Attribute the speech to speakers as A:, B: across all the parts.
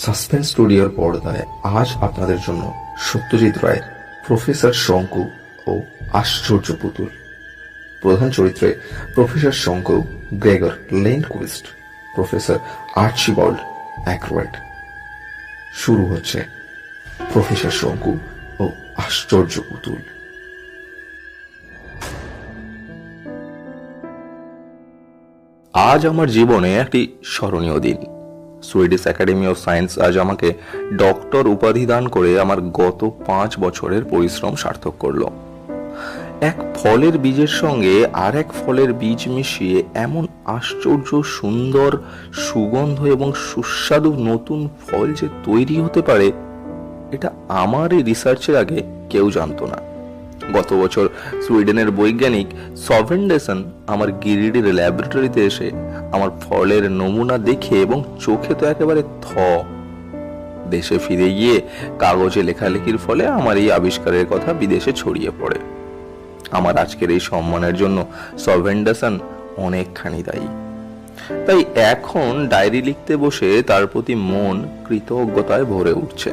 A: Suspense স্টুডিওর পর্দায় আজ আপনাদের জন্য সত্যজিৎ রায়ের প্রফেসর শঙ্কু ও আশ্চর্য পুতুল। প্রধান চরিত্রে প্রফেসর শঙ্কু গ্রেগর লেন্ডকুইস্ট, প্রফেসর আর্চিবাল্ড অ্যাক্রয়েড। শুরু হচ্ছে প্রফেসর শঙ্কু ও আশ্চর্য পুতুল। আজ আমার জীবনে একটি স্মরণীয় দিন। সুইডিশ একাডেমি অফ সায়েন্স আজ আমাকে ডক্টর উপাধি দান করে আমার গত 5 বছরের পরিশ্রম সার্থক করল। এক ফলের বীজের সঙ্গে আর এক ফলের বীজ মিশিয়ে এমন আশ্চর্য সুন্দর সুগন্ধ এবং সুস্বাদু নতুন ফল যে তৈরি হতে পারে, এটা আমার এই রিসার্চের আগে কেউ জানতো না। গত বছর সুইডেনের বৈজ্ঞানিক সভেন্ডেসন আমার গিরিডির ল্যাবরেটরিতে এসে আমার ফলের নমুনা দেখে এবং চোখে তো একেবারে দেশে ফিরে গিয়ে কাগজে লেখালেখির ফলে আমার এই আবিষ্কারের কথা বিদেশে ছড়িয়ে পড়ে। আমার আজকের এই সম্মানের জন্য সভেন্ডেসন অনেকখানি দায়ী। তাই এখন ডায়েরি লিখতে বসে তার প্রতি মন কৃতজ্ঞতায় ভরে উঠছে।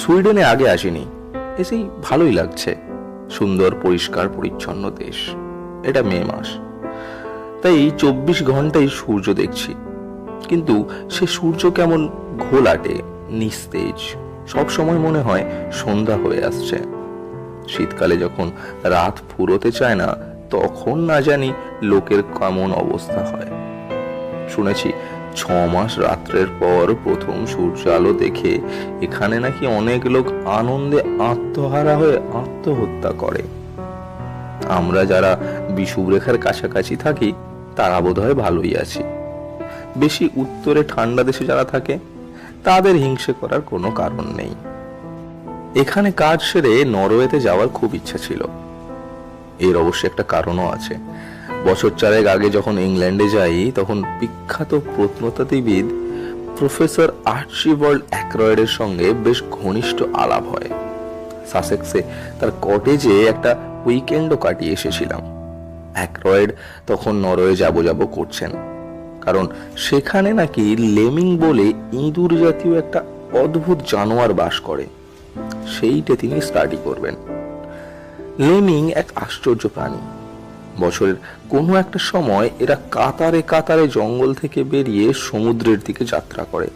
A: সুইডেনে আগে আসিনি, এসেই ভালোই লাগছে। সুন্দর পরিষ্কার পরিচ্ছন্ন দেশ। এটা মে মাস, তাই 24 ঘন্টাই সূর্য দেখছি, কিন্তু সে সূর্য কেমন ঘোলাটে, নিস্তেজ। সব সময় মনে হয় সন্ধ্যা হয়ে আসছে। শীতকালে যখন রাত ফুরোতে চায় না, তখন না জানি লোকের কেমন অবস্থা হয়। শুনেছি 6 মাস রাত্রের পর প্রথম সূর্য আলো দেখে এখানে নাকি অনেক লোক আনন্দে আত্মহারা হয়ে আত্মহত্যা করে। আমরা যারা বিষুবরেখার কাছাকাছি থাকি তারা বোধহয় ভালোই আছি। বেশি উত্তরে ঠান্ডা দেশে যারা থাকে তাদের হিংসে করার কোনো কারণ নেই। এখানে কাজ সেরে নরওয়েতে যাওয়ার খুব ইচ্ছা ছিল। এর অবশ্য একটা কারণও আছে। বছর 4 আগে যখন ইংল্যান্ডে যাই, তখন বিখ্যাত প্রত্নতাত্ত্বিকবিদ প্রফেসর আর্চিবাল্ড অ্যাক্রয়েডের সঙ্গে বেশ ঘনিষ্ঠ আলাপ হয়। সাসেক্সে তার কটেজে একটা উইকেন্ডও কাটিয়ে এসেছিলাম। অ্যাক্রয়েড তখন নরওয়ে যাব করছেন, কারণ সেখানে নাকি লেমিং বলে ইঁদুর জাতীয় একটা অদ্ভুত জানোয়ার বাস করে। সেইটা তিনি স্টাডি করবেন। লেমিং এক আশ্চর্য প্রাণী। বছরের কোনো একটা সময় এরা কাতারে কাতারে জঙ্গল থেকে বেরিয়ে সমুদ্রের দিকে যাত্রা করে।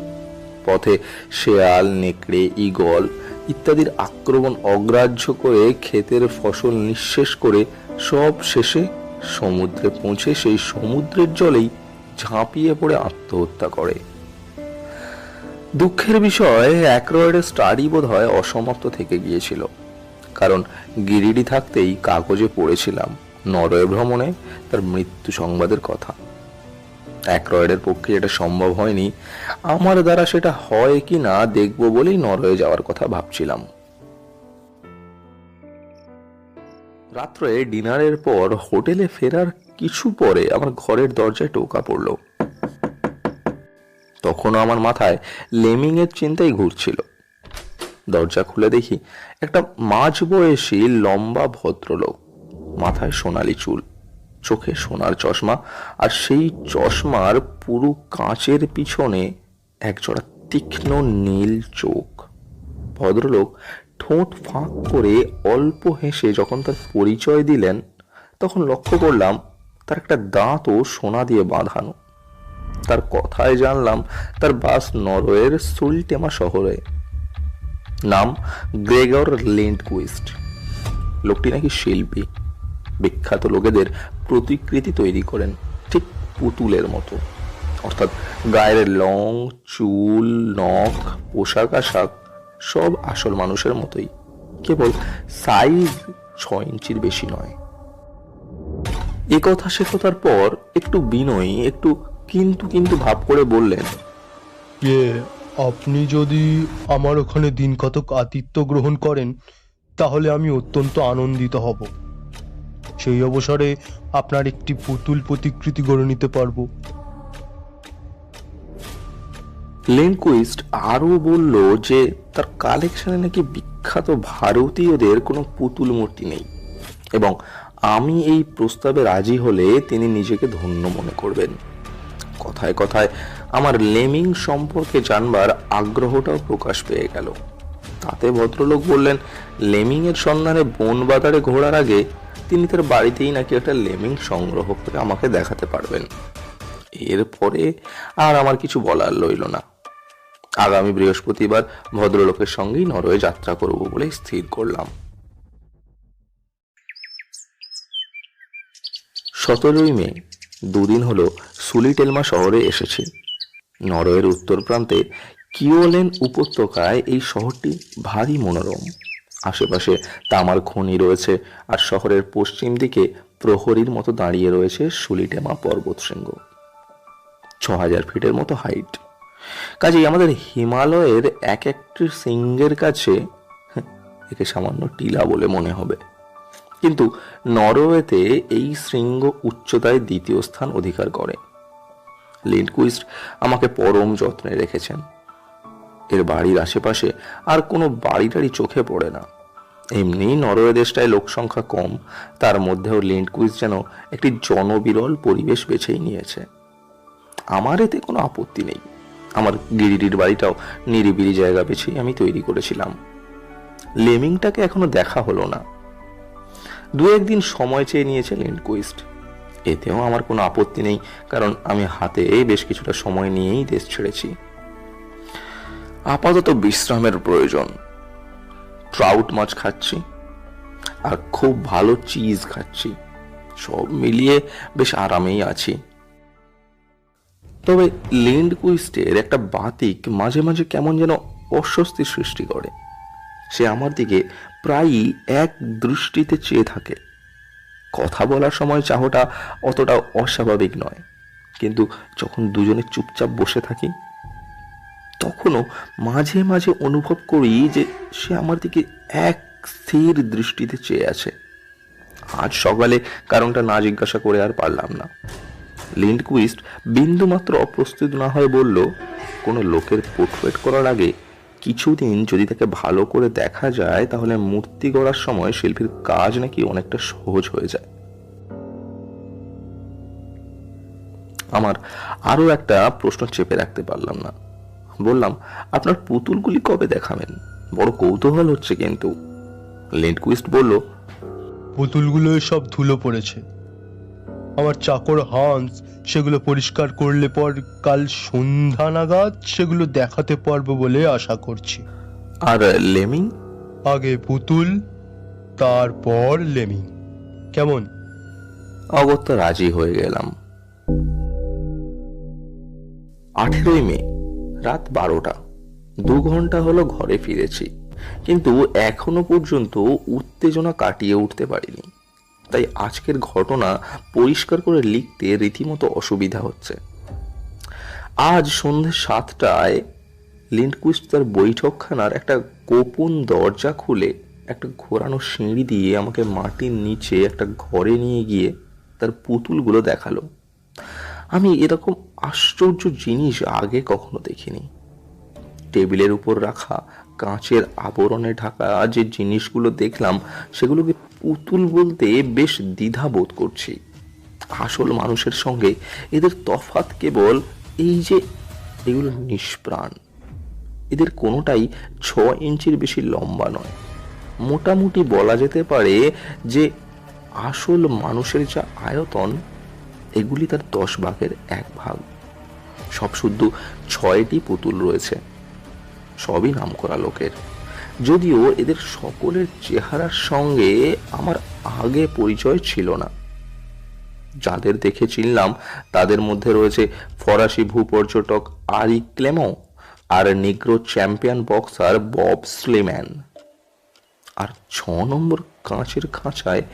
A: পথে শেয়াল, নেকড়ে, ঈগল ইত্যাদির আক্রমণ অগ্রাহ্য করে ক্ষেতের ফসল নিঃশেষ করে সব শেষে সমুদ্রে পৌঁছে সেই সমুদ্রের জলেই ঝাঁপিয়ে পড়ে আত্মহত্যা করে। দুঃখের বিষয়, অ্যাক্রয়েডের স্টাডি বোধহয় অসমাপ্ত থেকে গিয়েছিল, কারণ গিরিডি থাকতেই কাগজে পড়েছিলাম নরওয়ে ভ্রমণে তার মৃত্যু সংবাদের কথা। অ্যাক্রয়েডের পক্ষে এটা সম্ভব হয়নি। আমার দ্বারা সেটা হয় কি না দেখবো বলেই নরওয়ে যাওয়ার কথা ভাবছিলাম। রাত্রে ডিনারের পর হোটেলে ফেরার কিছু পরে আমার ঘরের দরজায় টোকা পড়ল। তখনও আমার মাথায় লেমিং এর চিন্তাই ঘুরছিল। দরজা খুলে দেখি একটা মাঝবয়সী লম্বা ভদ্রলোক, মাথায় সোনালি চুল, চোখে সোনার চশমা, আর সেই চশমার পুরো কাঁচের পিছনে একজোড়া তীক্ষ্ণ নীল চোখ। ভদ্রলোক ঠোঁট ফাঁক করে অল্প হেসে যখন তার পরিচয় দিলেন, তখন লক্ষ্য করলাম তার একটা দাঁতও সোনা দিয়ে বাঁধানো। তার কথায় জানলাম তার বাস নরওয়ের সুলটেমা শহরে। নাম গ্রেগর লেন্ডকুইস্ট। লোকটি নাকি শিল্পী। বিখ্যাত লোকেদের প্রতিকৃতি তৈরি করেন, ঠিক পুতুলের মতো। অর্থাৎ গায়ের লং, চুল, নখ, পোশাক আশাক সব আসল মানুষের মতোই, কেবল সাইজ 6 ইঞ্চির বেশি নয়। এ কথা সে কথার পর একটু বিনয়ী, একটু কিন্তু কিন্তু ভাব করে বললেন,
B: আপনি যদি আমার ওখানে দিন কতক আতিথ্য গ্রহণ করেন, তাহলে আমি অত্যন্ত আনন্দিত হব। সেই অবসরে আপনার একটি পুতুল প্রতিকৃতি গড়ে নিতে পারবো।
A: লেন্ডকুইস্ট আরো বলল যে তার কালেকশনে নাকি বিখ্যাত ভারতীয়দের কোনো পুতুল মূর্তি নেই, এবং আমি এই প্রস্তাবে রাজি হলে তিনি নিজেকে ধন্য মনে করবেন। কথায় কথায় আমার লেমিং সম্পর্কে জানবার আগ্রহটাও প্রকাশ পেয়ে গেল। তাতে ভদ্রলোক বললেন, লেমিং এর সন্ধানে বন বাজারে ঘোরার আগে তিনি তার বাড়িতেই নাকি একটা লেমিং সংগ্রহ করে আমাকে দেখাতে পারবেন। এরপরে আর আমার কিছু বলার রইল না। আগামী বৃহস্পতিবার ভদ্রলোকের সঙ্গেই নরওয়ে যাত্রা করব বলে স্থির করলাম। 17ই মে, দুদিন হলো সুলিটেলমা শহরে এসেছি। নরওয়ের উত্তর প্রান্তে কিওলেন উপত্যকায় এই শহরটি ভারী মনোরম। আশেপাশে তামার খনি রয়েছে, আর শহরের পশ্চিম দিকে প্রহরীর মতো দাঁড়িয়ে রয়েছে সুলিটেমা পর্বতশৃঙ্গ। 6000 ফিটের মতো হাইট। কাজেই আমাদের হিমালয়ের এক একটি শৃঙ্গের কাছে একে সামান্য টিলা বলে মনে হবে। কিন্তু নরওয়েতে এই শৃঙ্গ উচ্চতায় দ্বিতীয় স্থান অধিকার করে। লিন্ডকুইস্ট আমাকে পরম যত্নে রেখেছেন। এর বাড়ির আশেপাশে আর কোনো বাড়ি টাড়ি চোখে পড়ে না। এমনি নরওয়ে দেশটায় লোক সংখ্যা কম, তার মধ্যেও লিন্ডকুইস্ট যেন একটি জনবিরল পরিবেশ বেছেই নিয়েছে। আমার এতে কোনো আপত্তি নেই। আমার গিরিডির বাড়িটাও নিরিবিলি জায়গা বেছেই আমি তৈরি করেছিলাম। লেমিংটাকে এখনো দেখা হলো না। 2-1 দিন সময় চেয়ে নিয়েছে লিন্ডকুইস্ট। এতেও আমার কোনো আপত্তি নেই, কারণ আমি হাতে বেশ কিছুটা সময় নিয়েই দেশ ছেড়েছি। আপাতত বিশ্রামের প্রয়োজন। ট্রাউট মাছ খাচ্ছি আর খুব ভালো চিজ খাচ্ছি। সব মিলিয়ে বেশ আরামেই আছি। তবে লিন্ডকুইস্টের একটা বাতিক মাঝে মাঝে কেমন যেন অস্বস্তি সৃষ্টি করে। সে আমার দিকে প্রায়ই এক দৃষ্টিতে চেয়ে থাকে। কথা বলার সময় চাহটা অতটা অস্বাভাবিক নয়, কিন্তু যখন দুজনে চুপচাপ বসে থাকি তখনও মাঝে মাঝে অনুভব করি যে সে আমার দিকে এক স্থির দৃষ্টিতে চেয়ে আছে। আজ সকালে কারণটা না জিজ্ঞাসা করে আর পারলাম না। লিন্ডকুইস্ট বিন্দুমাত্র অপ্রস্তুত না হয়ে বলল, কোনো লোকের পোর্ট্রেট করার আগে কিছুদিন যদি তাকে ভালো করে দেখা যায় তাহলে মূর্তি গড়ার সময় শিল্পীর কাজ নাকি অনেকটা সহজ হয়ে যায়। আমার আরো একটা প্রশ্ন চেপে রাখতে পারলাম না। বললাম, আপনার পুতুলগুলি কবে দেখাবেন? বড় কৌতূহল হচ্ছে কিন্তু। লিন্ডকুইস্ট বলল,
B: পুতুলগুলো সব ধুলো পড়েছে। আমার চাকর হান্স সেগুলো পরিষ্কার করলে পর কাল সন্ধ্যা নাগাদ সেগুলো দেখাতে পারবো বলে আশা করছি।
A: আর লেমিং?
B: আগে পুতুল, তারপর লেমিং। কেমন?
A: অগত্যা রাজি হয়ে গেলাম। 18ই মে, রাত 12টা। 2 ঘন্টা হলো ঘরে ফিরেছি, কিন্তু এখনো পর্যন্ত উত্তেজনা কাটিয়ে উঠতে পারিনি। তাই আজকের ঘটনা পরিষ্কার করে লিখতে রীতিমতো অসুবিধা হচ্ছে। আজ সন্ধ্যে 7টায় লিন্ডকুইস্ট তার বৈঠকখানার একটা গোপন দরজা খুলে একটা ঘোরানো সিঁড়ি দিয়ে আমাকে মাটির নিচে একটা ঘরে নিয়ে গিয়ে তার পুতুলগুলো দেখালো। আমি এরকম আশ্চর্য জিনিস আগে কখনো দেখিনি। টেবিলের উপর রাখা কাঁচের আবরণে ঢাকা যে জিনিসগুলো দেখলাম সেগুলোকে পুতুল বলতে বেশ দ্বিধা বোধ করছি। আসল মানুষের সঙ্গে এদের তফাৎ কেবল এই যে এগুলো নিষ্প্রাণ। এদের কোনোটাই 6 ইঞ্চির বেশি লম্বা নয়। মোটামুটি বলা যেতে পারে যে আসল মানুষের যা আয়তন, এগুলি তার 10 ভাগের 1 ভাগ। সব শুদ্ধ 6টি পুতুল রয়েছে, সবই নামকরা লোকের। যদিও এদের সকলের চেহারার সঙ্গে আমার আগে পরিচয় ছিল না। যাদের দেখে চিনলাম তাদের মধ্যে রয়েছে ফরাসি ভূপর্যটক আরি ক্লেমো আর negro champion boxer Bob Sliman. আর 6 নম্বর কাঁচের খাঁচায়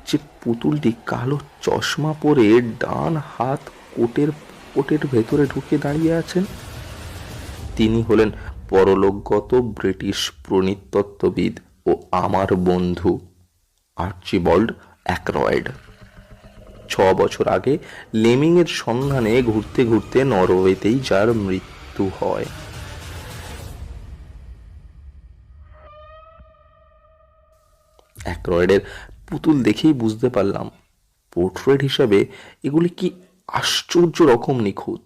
A: যে পুতুলটি কালো চশমা পরে ডান হাত কোটের ভেতরে ঢুকে দাঁড়িয়ে আছেন, তিনি হলেন পরলোকগত ব্রিটিশ প্রণীতত্ত্ববিদ ও আমার বন্ধু আর্চিবাল্ড অ্যাকরয়েড। 6 বছর আগে লেমিং এর সন্ধানে ঘুরতে ঘুরতে নরওয়েতেই যার মৃত্যু হয়। অ্যাকরয়েডের পুতুল দেখেই বুঝতে পারলাম পোর্ট্রেট হিসাবে এগুলি কি আশ্চর্য রকম নিখুঁত।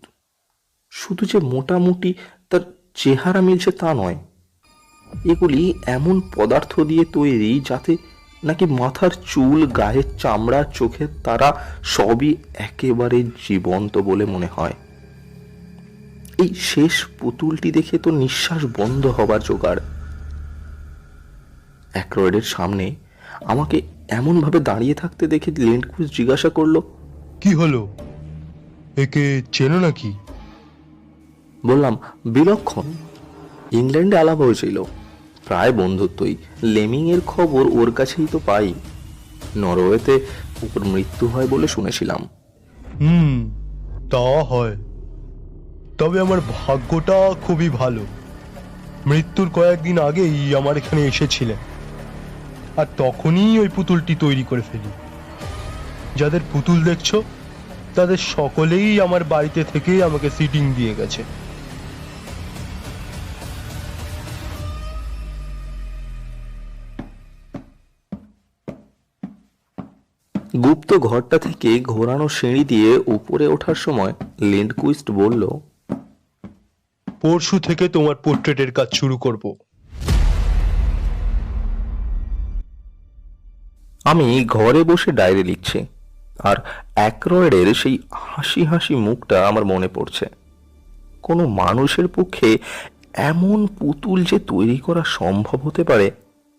A: শুধু যে মোটামুটি তার চেহারা মিলছে তা নয়, এগুলি এমন পদার্থ দিয়ে তৈরি যাতে নাকি মাথার চুল, গায়ের চামড়া, চোখের তারা সবই একেবারে জীবন্ত বলে মনে হয়। এই শেষ পুতুলটি দেখে তো নিঃশ্বাস বন্ধ হবার জোগাড়। অ্যাক্রয়েডের সামনে আমাকে এমন ভাবে দাঁড়িয়ে থাকতে দেখে লেন্ডকুইস্ট জিজ্ঞাসা করলো,
B: কি হলো, একে চেনো নাকি?
A: বললাম, বিলক্ষণ। ইংল্যান্ডে আলাপ হয়েছিল, প্রায় বন্ধুত্বই। লেমিং এর খবর ওর কাছেই তো পাই। নরওয়েতে ওর মৃত্যু হয় বলে শুনেছিলাম।
B: তা হয়, তবে আমার ভাগ্যটা খুবই ভালো। মৃত্যুর কয়েকদিন আগেই আমার এখানে এসেছিলেন, আর তখনই ওই পুতুলটি তৈরি করে ফেলি। যাদের পুতুল দেখছো তাদের সকলেই আমার বাড়িতে থেকেই আমাকে সিটিং দিয়ে গেছে।
A: গুপ্ত ঘরটা থেকে ঘোরানো সিঁড়ি দিয়ে উপরে ওঠার সময় লেন্ডকুইস্ট বলল,
B: পরশু থেকে তোমার পোর্ট্রেটের কাজ শুরু করব।
A: আমি ঘরে বসে ডায়েরি লিখছি, আর অ্যাক্রয়েডের সেই হাসি হাসি মুখটা আমার মনে পড়ছে। কোনো মানুষের পক্ষে এমন পুতুল যে তৈরি করা সম্ভব হতে পারে,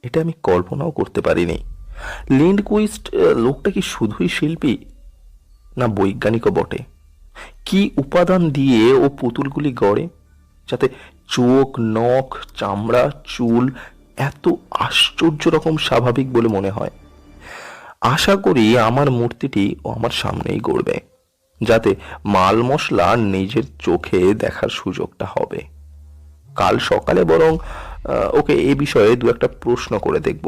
A: এটা আমি কল্পনাও করতে পারিনি। লেন্ডকুইস্ট লোকটা কি শুধুই শিল্পী, না বৈজ্ঞানিকও বটে? কি উপাদান দিয়ে ও পুতুলগুলি গড়ে, যাতে চোখ, নখ, চামড়া, চুল এত আশ্চর্য রকম স্বাভাবিক বলে মনে হয়? আশা করি আমার মূর্তিটি ও আমার সামনেই গড়বে, যাতে মাল মশলা নিজের চোখে দেখার সুযোগটা হবে। কাল সকালে বরং ওকে এ বিষয়ে দু একটা প্রশ্ন করে দেখব,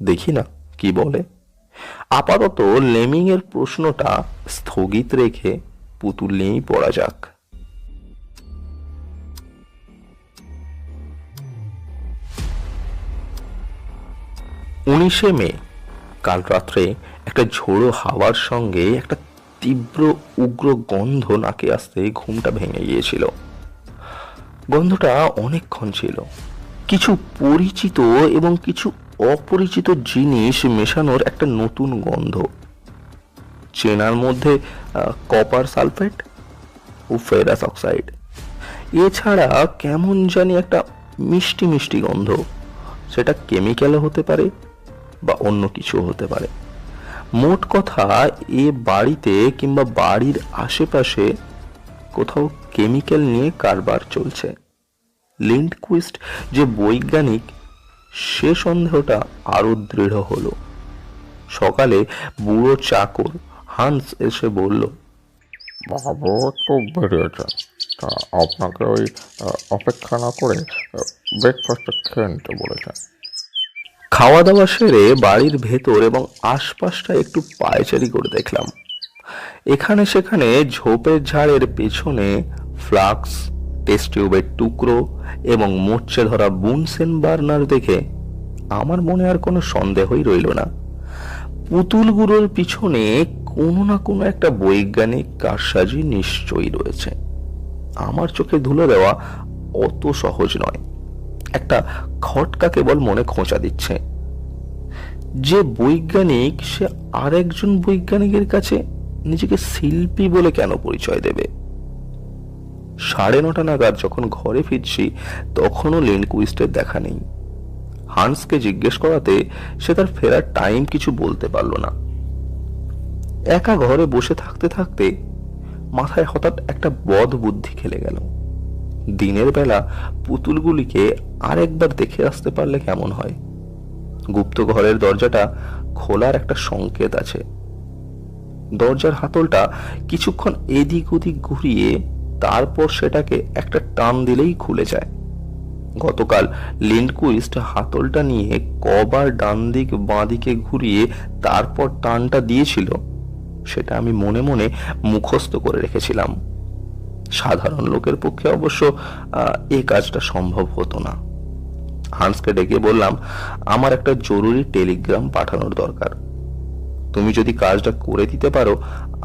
A: দেখি না কি বলে। আপাতত লেমিং এর প্রশ্নটা স্থগিত রেখে পুতুল নিয়েই পড়া যাক। 19শে মে, কাল রাত্রে একটা ঝোড়ো হাওয়ার সঙ্গে একটা তীব্র উগ্র গন্ধ নাকে আসতে ঘুমটা ভেঙে গিয়েছিল। গন্ধটা অনেকক্ষণ ছিল, কিছু পরিচিত এবং কিছু অপরিচিত জিনিস মেশানোর একটা নতুন গন্ধ। চেনার মধ্যে কপার সালফেট ও ফেরাস অক্সাইড, এছাড়া কেমন জানি একটা মিষ্টি মিষ্টি গন্ধ। সেটা কেমিক্যালও হতে পারে বা অন্য কিছু হতে পারে। মোট কথা, এ বাড়িতে কিংবা বাড়ির আশেপাশে কোথাও কেমিক্যাল নিয়ে কারবার চলছে। লিন্ডকুইস্ট যে বৈজ্ঞানিক, সে সন্দেহটা আরো দৃঢ় হলো। সকালে বুড়ো চাকর হান্স এসে বলল,
C: বাবু তো বেরিয়েছেন, তা আপনাকে ওই অপেক্ষা না করে ব্রেকফাস্টটা খেয়ে নিতে বলেছেন।
A: খাওয়া দাওয়া সেরে বাড়ির ভেতর এবং আশপাশটা একটু পায়চারি করে দেখলাম। এখানে সেখানে ঝোপের ঝাড়ের পেছনে ফ্লাক্স, টেস্ট টিউবের টুকরো এবং মোর্চে ধরা বুনসেন বার্নার দেখে আমার মনে আর কোনো সন্দেহই রইল না। পুতুলগুলোর পিছনে কোনো না কোনো একটা বৈজ্ঞানিক কারসাজি নিশ্চয়ই রয়েছে। আমার চোখে ধুলো দেওয়া অত সহজ নয়। একটা খটকা কেবল মনে খোঁচা দিচ্ছে। যে বৈজ্ঞানিক, সে আরেকজন বৈজ্ঞানিকের কাছে নিজেকে শিল্পী বলে কেন পরিচয় দেবে? 9:30 নাগাদ যখন ঘরে ফিরছি, তখনও লেন্ডকুইস্টের দেখা নেই। হান্সকে জিজ্ঞেস করাতে সে তার ফেরার টাইম কিছু বলতে পারল না। একা ঘরে বসে থাকতে থাকতে মাথায় হঠাৎ একটা বদ বুদ্ধি খেলে গেল। দিনের বেলা পুতুলগুলিকে আরেকবার দেখে আসতে পারলে কেমন হয়? গুপ্ত ঘরের দরজাটা খোলার একটা সংকেত আছে। দরজার হাতলটা কিছুক্ষণ এদিক ওদিক ঘুরিয়ে তারপর সেটাকে একটা টান দিলেই খুলে যায়। গতকাল লিন্ডকুইস্ট হাতলটা নিয়ে কবার ডান দিক বাঁ দিকে ঘুরিয়ে তারপর টানটা দিয়েছিল, সেটা আমি মনে মনে মুখস্থ করে রেখেছিলাম। সাধারণ লোকের পক্ষে অবশ্য এই কাজটা সম্ভব হতো না। হান্সকে ডেকে বললাম, আমার একটা জরুরি টেলিগ্রাম পাঠানোর দরকার। তুমি যদি কাজটা করে দিতে পারো,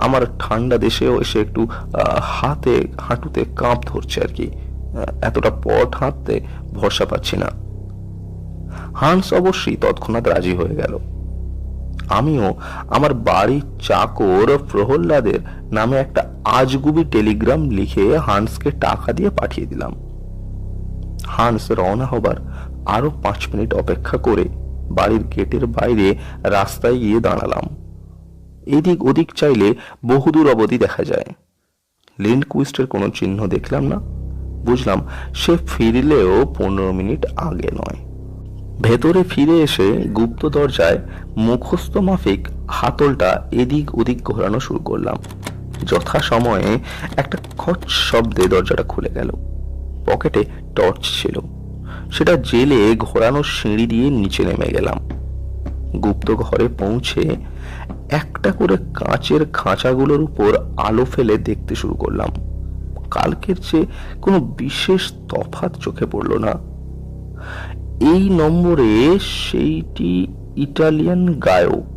A: আমার ঠান্ডা দেশেও এসে একটু হাতে হাঁটুতে কাঁপ ধরছে আর কি। এতটা পথ হাঁটতে ভরসা পাচ্ছি না। হান্স অবশ্যই তৎক্ষণাৎ রাজি হয়ে গেল। আমিও আমার বাড়ির চাকর প্রহ্লাদের নামে একটা আজগুবি টেলিগ্রাম লিখে হান্সকে টাকা দিয়ে পাঠিয়ে দিলাম। হান্স রওনা হবার আরো 5 মিনিট অপেক্ষা করে বাড়ির গেটের বাইরে রাস্তায় গিয়ে দাঁড়ালাম। এদিক ওদিক চাইলে বহুদূর অবধি দেখা যায়। লিন্ডকুইস্টের কোনো চিহ্ন দেখলাম না। বুঝলাম সে ফিরলেও 15 মিনিট আগে নয়। ভেতরে ফিরে এসে গুপ্ত দরজায় মুখস্থ মাফিক হাতলটা এদিক ওদিক ঘোরানো শুরু করলাম। যথাসময়ে একটা খচ শব্দে দরজাটা খুলে গেল। পকেটে টর্চ ছিল, সেটা জেলে ঘোরানো সিঁড়ি দিয়ে নিচে নেমে গেলাম। গুপ্ত ঘরে পৌঁছে একটা করে কাঁচের খাঁচাগুলোর উপর আলো ফেলে দেখতে শুরু করলাম। কালকের চেয়ে কোনো বিশেষ তফাৎ চোখে পড়ল না। এই নম্বরে সেইটি ইটালিয়ান গায়ক,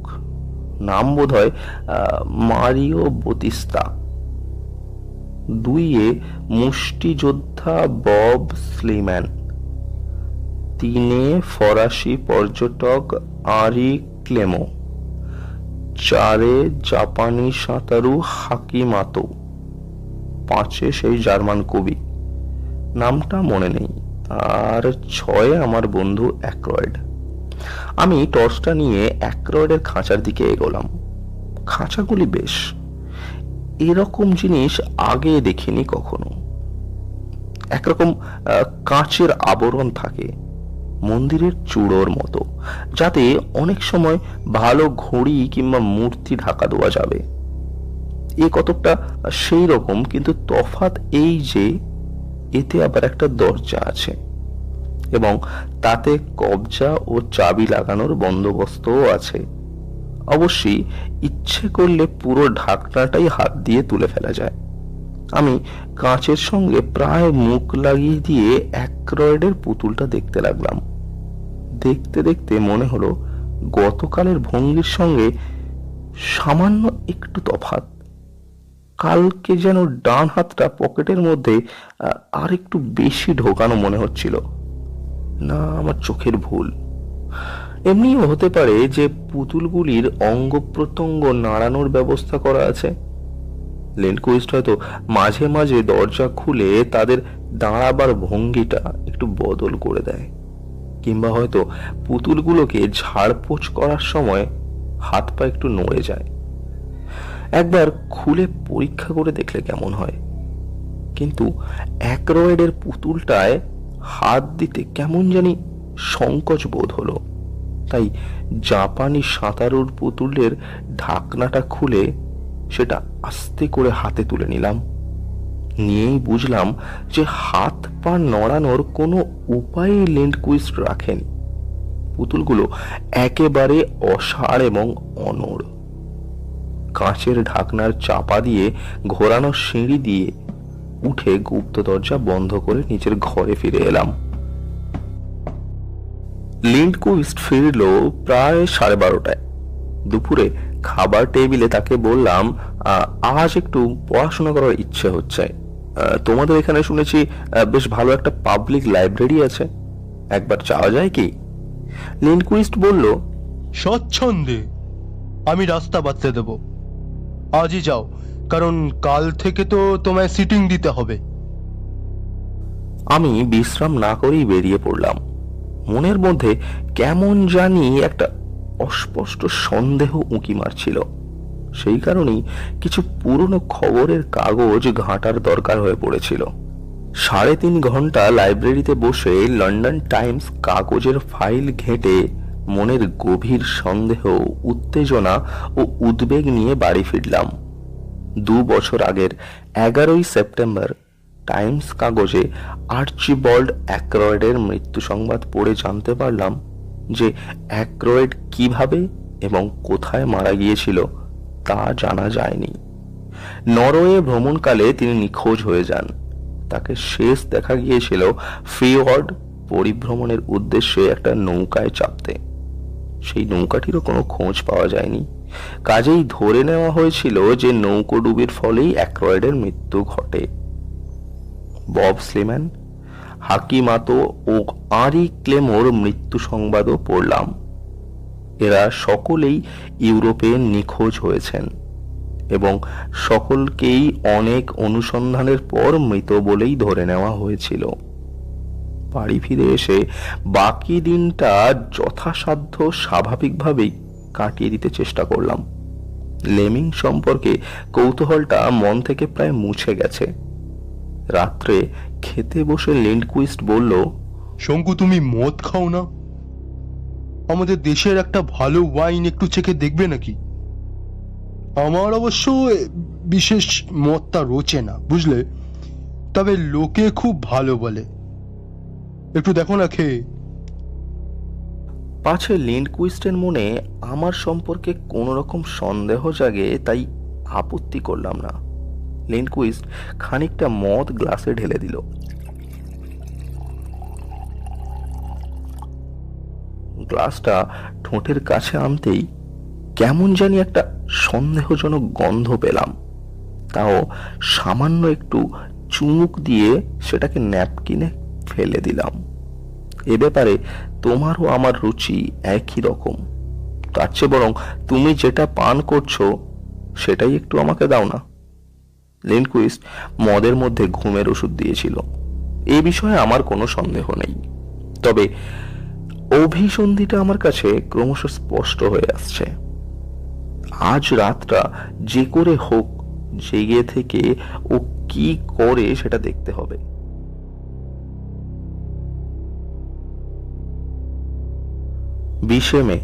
A: নাম বোধহয় মারিও বতিস্তা। 2 মুষ্টিযোদ্ধা বব স্লিম্যান। 3 ফরাসি পর্যটক আরি ক্লেমো। 4 জাপানি সাঁতারু হাকিমাতো। 5 সেই জার্মান কবি, নামটা মনে নেই। আর 6 আমার বন্ধু অ্যাক্রয়েড। আমি টর্চটা নিয়ে অ্যাক্রয়েডের খাঁচার দিকে এগোলাম। খাঁচাগুলি বেশ, এরকম জিনিস আগে দেখিনি কখনো। একরকম কাঁচের আবরণ থাকে মন্দিরের চূড়োর মতো, যাতে অনেক সময় ভালো ঘড়ি কিংবা মূর্তি ঢাকা দেওয়া যাবে। এ কতকটা সেই রকম, কিন্তু তফাৎ এই যে এতে আবার একটা দরজা আছে এবং তাতে কবজা ও চাবি লাগানোর বন্দোবস্তও আছে। অবশ্যই ইচ্ছে করলে পুরো ঢাকনাটাই হাত দিয়ে তুলে ফেলা যায়। আমি কাঁচের সঙ্গে প্রায় মুখ লাগিয়ে দিয়ে অ্যাক্রয়েডের পুতুলটা দেখতে লাগলাম। দেখতে দেখতে মনে হলো গতকালের ভঙ্গির সঙ্গে সামান্য একটু তফাৎ। কালকে যেন ডান হাতটা পকেটের মধ্যে আর একটু বেশি ঢোকানো মনে হচ্ছিল। না, আমার চোখের ভুল। এমনিও হতে পারে যে পুতুলগুলির অঙ্গ প্রত্যঙ্গ নাড়ানোর ব্যবস্থা করা আছে। লিন্ডকুইস্ট হয়তো মাঝে মাঝে দরজা খুলে তাদের দাঁড়াবার ভঙ্গিটা একটু বদল করে দেয়, কিংবা হয়তো পুতুলগুলোকে ঝাড়পোছ করার সময় হাত পা একটু নড়ে যায়। একবার খুলে পরীক্ষা করে দেখলে কেমন হয়। কিন্তু অ্যাক্রয়েডের পুতুলটায় হাত দিতে কেমন জানি সংকোচ বোধ হলো। তাই জাপানি সাঁতারুর পুতুলের ঢাকনাটা খুলে সেটা আস্তে করে হাতে তুলে নিলাম। নিয়েই বুঝলাম যে হাত পা নড়ানোর কোনো উপায় লিন্ডকুইস্ট রাখেনি। পুতুলগুলো একেবারে অসাড় এবং অনড়। কাঁচের ঢাকনার চাপা দিয়ে ঘোরানো সিঁড়ি দিয়ে উঠে গুপ্ত দরজা বন্ধ করে নিজের ঘরে ফিরে এলাম। লিন্ডকুইস্ট ফিরল প্রায় 12:30টায়। দুপুরে খাবার টেবিলে তাকে বললাম, আজ একটু পড়াশোনা করার ইচ্ছে হচ্ছে। তোমাদের এখানে শুনেছি বেশ ভালো একটা পাবলিক লাইব্রেরি আছে, একবার যাওয়া যায় কি? লিন্ডকুইস্ট বলল,
B: স্বচ্ছন্দে, আমি রাস্তা বাতলে দেব। আজই যাও, কারণ কাল থেকে তো তোমায় সিটিং দিতে হবে।
A: আমি বিশ্রাম না করেই বেরিয়ে পড়লাম। মনের মধ্যে কেমন জানি একটা অস্পষ্ট সন্দেহ উঁকি মারছিল। সেই কারণেই কিছু পুরনো খবরের কাগজ ঘাঁটার দরকার হয়ে পড়েছিল। 3.5 ঘন্টা লাইব্রেরিতে বসে লন্ডন টাইমস কাগজের ফাইল ঘেঁটে মনের গভীর সন্দেহ, উত্তেজনা ও উদ্বেগ নিয়ে বাড়ি ফিরলাম। 2 বছর আগের 11ই সেপ্টেম্বর টাইমস কাগজে আর্চিবল্ড অ্যাক্রয়েডের মৃত্যু সংবাদ পড়ে জানতে পারলাম যে অ্যাক্রয়েড কিভাবে এবং কোথায় মারা গিয়েছিল তা জানা যায়নি। নরওয়ে ভ্রমণকালে তিনি নিখোঁজ হয়ে যান। তাকে শেষ দেখা গিয়েছিল ফিওর্ড পরিভ্রমণের উদ্দেশ্যে একটা নৌকায় চাপতে। সেই নৌকাটিরও কোনো খোঁজ পাওয়া যায়নি, কাজেই ধরে নেওয়া হয়েছিল যে নৌকোডুবির ফলেই অ্যাক্রয়েডের মৃত্যু ঘটে। বব স্লিম্যান, হাকিমাতো ও আরি ক্লেমোর মৃত্যু সংবাদও পড়লাম। এরা সকলেই ইউরোপে নিখোঁজ হয়েছেন এবং সকলকেই অনেক অনুসন্ধানের পর মৃত বলেই ধরে নেওয়া হয়েছিল। বাড়ি ফিরে এসে বাকি দিনটা যথাসাধ্য স্বাভাবিকভাবেই কাটিয়ে দিতে চেষ্টা করলাম। লেমিং সম্পর্কে কৌতূহলটা মন থেকে প্রায় মুছে গেছে। রাত্রে খেতে বসে লিন্ডকুইস্ট বলল,
B: শঙ্কু, তুমি মদ খাও না? আমাদের দেশের একটা ভালো ওয়াইন একটু চেখে দেখবে নাকি? আমার অবশ্য বিশেষ মদটা রোচে না, বুঝলে, তবে লোকে খুব ভালো বলে। একটু দেখো না খেয়ে।
A: পাছে লিন্ডকুইস্টের মনে আমার সম্পর্কে কোন রকম সন্দেহ জাগে, তাই আপত্তি করলাম না। লিন্ডকুইস্ট খানিকটা মদ গ্লাসে ঢেলে দিল। গ্লাসটা ঠোঁটের কাছে আনতেই কেমন জানি একটা সন্দেহজনক গন্ধ পেলাম। তাও সামান্য একটু চুমুক দিয়ে সেটাকে ন্যাপকিনে ফেলে দিলাম। এ ব্যাপারে তোমারও আমার রুচি একই রকম। তার চেয়ে বরং তুমি যেটা পান করছো সেটাই একটু আমাকে দাও না। লিন্ডকুইস্ট মদের মধ্যে ঘুমের ওষুধ দিয়েছিল, এ বিষয়ে আমার কোনো সন্দেহ নেই। তবে অভিসন্ধিটা আমার কাছে ক্রমশ স্পষ্ট হয়ে আসছে। আজ রাতটা যে করে হোক জেগে থেকে ও কি করে সেটা দেখতে হবে। 20 মে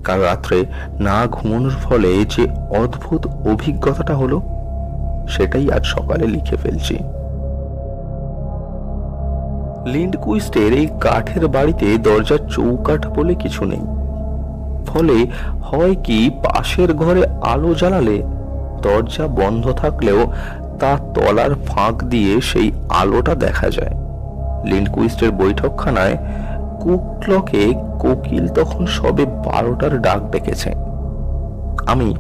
A: কাল রাত্রে না ঘুমানোর ফলে যে অদ্ভুত অভিজ্ঞতাটা হলো সেটাই আজ সকালে লিখে ফেলছি। লিন্ডকুইস্টের এই কাঠের বাড়িতে দরজার চৌকাঠ বলে কিছু নেই, ফলে হয় কি পাশের ঘরে আলো জ্বালালে দরজা বন্ধ থাকলেও তা তলার ফাঁক দিয়ে সেই আলোটা দেখা যায়। লিন্ডকুইস্টের বৈঠকখানায় কুকলকে কোকিল তখন সবে 12টার ডাক ডেকেছে। আমি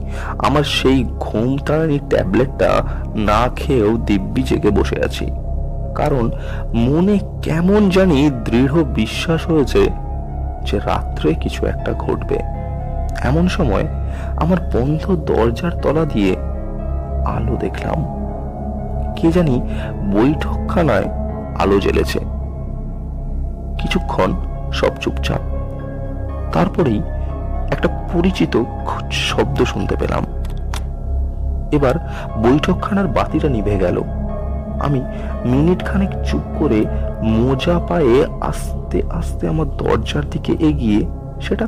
A: আমার সেই ঘুম তাড়ানি ট্যাবলেটটা না খেয়েও দিব্যি জেগে বসে আছি, কারণ মনে কেমন জানি দৃঢ় বিশ্বাস হয়েছে যে রাত্রে কিছু একটা ঘটবে। এমন সময় আমার বন্ধ দরজার তলা দিয়ে আলো দেখলাম। কে জানি বৈঠকখানায় আলো জ্বেলেছে। কিছুক্ষণ সব চুপচাপ, তারপরেই একটা পরিচিত শব্দ শুনতে পেলাম। এবার বৈঠকখানার বাতিটা নিভে গেল। আমি মিনিট খানেক চুপ করে মোজা পায়ে আস্তে আস্তে আমার দরজার দিকে এগিয়ে সেটা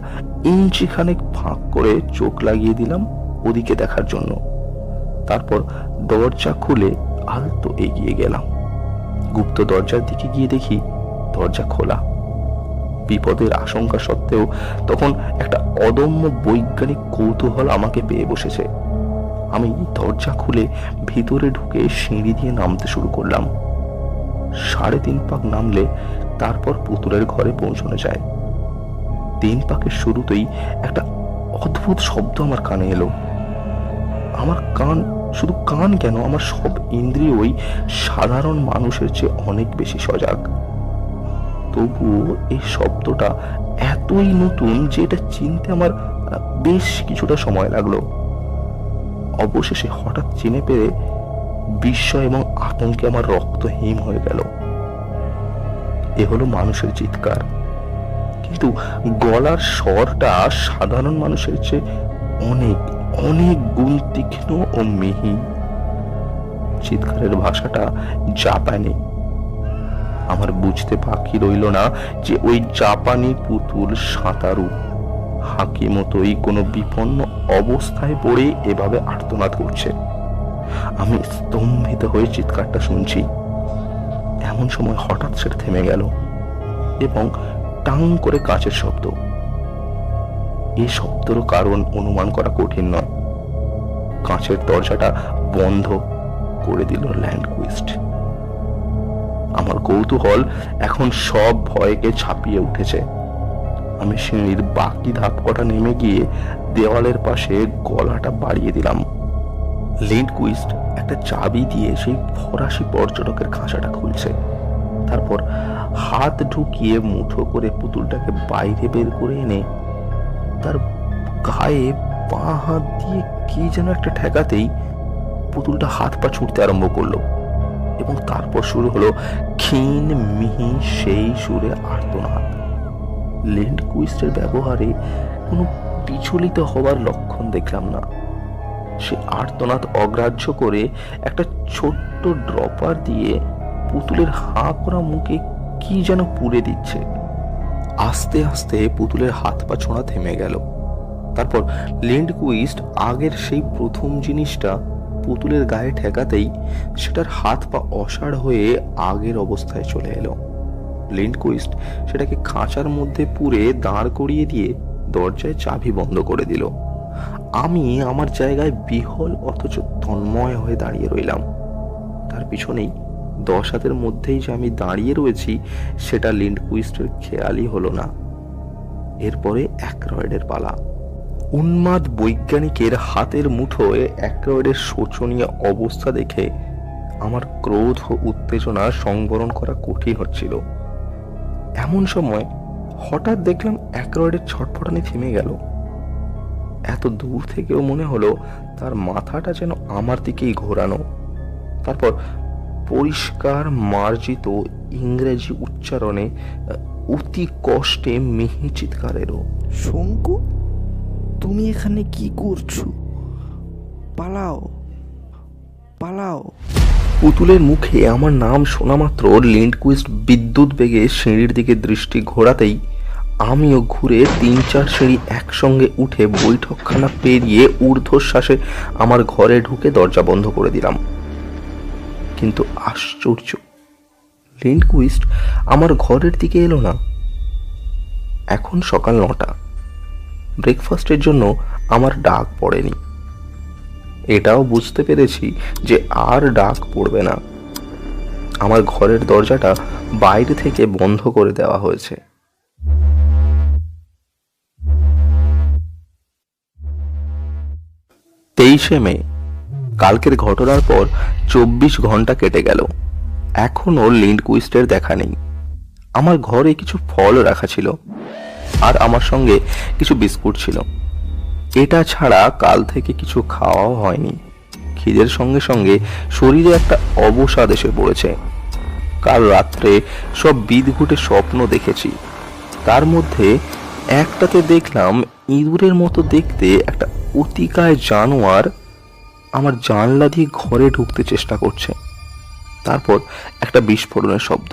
A: ইঞ্চি খানেক ফাঁক করে চোখ লাগিয়ে দিলাম ওদিকে দেখার জন্য। তারপর দরজা খুলে আলতো এগিয়ে গেলাম। গুপ্ত দরজার দিকে গিয়ে দেখি দরজা খোলা। বিপদের আশঙ্কা সত্ত্বেও তখন একটা অদম্য বৈজ্ঞানিক কৌতূহল আমাকে পেয়ে বসেছে। আমি দরজা খুলে ভিতরে ঢুকে সিঁড়ি দিয়ে নামতে শুরু করলাম। 3.5 পাক নামলে তারপর পুতুলের ঘরে পৌঁছানো যায়। 3 পাকের শুরুতেই একটা অদ্ভুত শব্দ আমার কানে এলো। আমার কান, শুধু কান কেন, আমার সব ইন্দ্রিয়ই সাধারণ মানুষের চেয়ে অনেক বেশি সজাগ। তবুও এই শব্দটা এতই নতুন যে এটা চিনতে আমার বেশ কিছুটা সময় লাগলো। অবশেষে হঠাৎ চিনে পেরে বিস্ময় এবং আতঙ্কে আমার রক্ত হিম হয়ে গেল। এ হলো মানুষের চিৎকার, কিন্তু গলার স্বরটা সাধারণ মানুষের চেয়ে অনেক অনেক গুণ তীক্ষ্ণ ও মিহি। চিৎকারের ভাষাটা জাপানি। আমার বুঝতে বাকি রইল না যে ওই জাপানি পুতুল সাঁতারু হাকিমতোই কোনো বিপন্ন অবস্থায় পড়ে এভাবে আর্তনাদ করছে। আমি স্তম্ভিত হয়ে চিৎকারটা শুনছি। এমন সময় হঠাৎ সেটা থেমে গেল এবং টাং করে কাঁচের শব্দ। এই শব্দেরও কারণ অনুমান করা কঠিন নয়। কাঁচের দরজাটা বন্ধ করে দিল লিন্ডকুইস্ট। আমার কৌতূহল এখন সব ভয়কে ছাপিয়ে উঠেছে। আমি সিঁড়ির বাকি ধাপ কটা নেমে গিয়ে দেওয়ালের পাশে গলাটা বাড়িয়ে দিলাম। লিন্ডকুইস্ট একটা চাবি দিয়ে সেই ফরাসি পর্যটকের খাঁচাটা খুলছে। তারপর হাত ঢুকিয়ে মুঠো করে পুতুলটাকে বাইরে বের করে এনে তার গায়ে বাঁ হাত দিয়ে কি যেন একটা ঠেকাতেই পুতুলটা হাত পা ছুটতে আরম্ভ করলো এবং তারপর শুরু হলো ক্ষীণ মিহি সেই সুরে আর্তনাদ। লিন্ডকুইস্টের ব্যবহারে কোনো বিচলিত হওয়ার লক্ষণ দেখলাম না। সে আর্তনাদ অগ্রাহ্য করে একটা ছোট্ট ড্রপার দিয়ে পুতুলের হাঁ করা মুখে কি যেন পুড়ে দিচ্ছে। আস্তে আস্তে পুতুলের হাত পা ছোঁড়া থেমে গেল। তারপর লিন্ডকুইস্ট আগের সেই প্রথম জিনিসটা পুতুলের গায়ে ঠেকাতেই সেটার হাত পা অসাড় হয়ে আগের অবস্থায় চলে এলো। লিন্ডকুইস্ট সেটাকে খাঁচার মধ্যে পুরে দাঁড় করিয়ে দিয়ে দরজায় চাবি বন্ধ করে দিল। আমি আমার জায়গায় বিহল অথচ তন্ময় হয়ে দাঁড়িয়ে রইলাম। তার পিছনেই 10 হাতের মধ্যেই যে আমি দাঁড়িয়ে রয়েছি সেটা লিন্ডকুইস্টের খেয়ালই হলো না। এরপরে অ্যাক্রয়েডের পালা। উন্মাদ বৈজ্ঞানিকের হাতের মুঠোয় অ্যাক্রয়েডের শোচনীয় অবস্থা দেখে আমার ক্রোধ ও উত্তেজনা সংবরণ করা কঠিন হচ্ছিল। এমন সময় হঠাৎ দেখলাম অ্যাক্রয়েডের ছটফটানি থেমে গেল। এত দূর থেকেও মনে হলো তার মাথাটা যেন আমার দিকেই ঘোরানো। তারপর পরিষ্কার মার্জিত ইংরেজি উচ্চারণে অতি কষ্টে মিহি চিৎকারেরও,
D: শঙ্কু, তুমি এখানে কি করছো? পালাও, পালাও।
A: পুতুলের মুখে আমার নাম শোনা মাত্র লিন্ডকুইস্ট বিদ্যুৎ বেগে সিঁড়ির দিকে দৃষ্টি ঘোরাতেই আমিও ঘুরে 3-4 সিঁড়ি একসঙ্গে উঠে বৈঠকখানা পেরিয়ে ঊর্ধ্বশ্বাসে আমার ঘরে ঢুকে দরজা বন্ধ করে দিলাম। কিন্তু আশ্চর্য, লিন্ডকুইস্ট আমার ঘরের দিকে এলো না। এখন সকাল 9টা। ব্রেকফাস্টের জন্য আমার ডাক পড়েনি। এটাও বুঝতে পেরেছি যে আর ডাক পড়বে না। আমার ঘরের দরজাটা বাইরে থেকে বন্ধ করে দেওয়া হয়েছে। 23শে মে। কালকের ঘটনার পর 24 ঘন্টা কেটে গেল। এখনো লিন্ডকুইস্টের দেখা নেই। আমার ঘরে কিছু ফল রাখা ছিল আর আমার সঙ্গে কিছু বিস্কুট ছিল। এটা ছাড়া কাল থেকে কিছু খাওয়াও হয়নি। খিদের সঙ্গে সঙ্গে শরীরে একটা অবসাদ এসে পড়েছে। কাল রাত্রে সব বিদঘুটে স্বপ্ন দেখেছি। তার মধ্যে একটাতে দেখলাম ইঁদুরের মতো দেখতে একটা অতিকায় জানোয়ার আমার জানলা দিয়ে ঘরে ঢুকতে চেষ্টা করছে। তারপর একটা বিস্ফোরণের শব্দ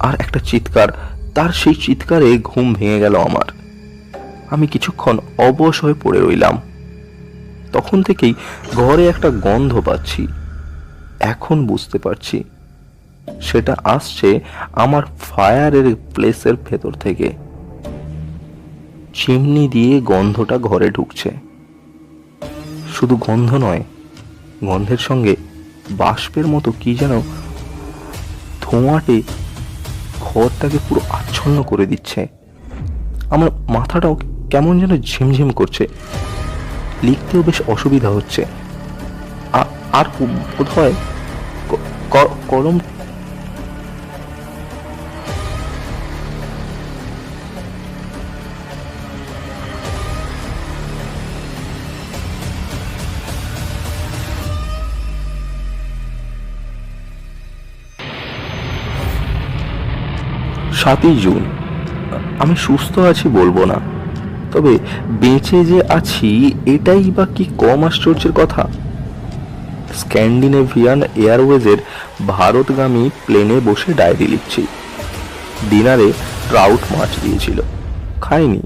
A: আর একটা চিৎকার। তার সেই চিৎকারে ঘুম ভেঙে গেল আমার। আমি কিছুক্ষণ অবশ হয়ে পড়ে রইলাম। তখন থেকেই ঘরে একটা গন্ধ পাচ্ছি। এখন বুঝতে পারছি সেটা আসছে আমার ফায়ারের প্লেসের ভেতর থেকে। চিমনি দিয়ে গন্ধটা ঘরে ঢুকছে। শুধু গন্ধ নয়, গন্ধের সঙ্গে বাষ্পের মতো কি যেন ধোঁয়াটে ঘরটাকে পুরো আচ্ছন্ন করে দিচ্ছে। আমার মাথাটাও কেমন যেন ঝিমঝিম করছে। লিখতেও বেশ অসুবিধা হচ্ছে। আর বোধ হয় কলম জুন। আমি সুস্থ আছি বলবো না, তবে বেঁচে যে আছি এটাই বা কি কম আশ্চর্যের কথা। স্ক্যান্ডিনেভিয়ান এয়ারওয়েজের ভারতগামী প্লেনে বসে ডায়েরি লিখছি। ডিনারে ট্রাউট মাছ দিয়েছিল, খাইনি।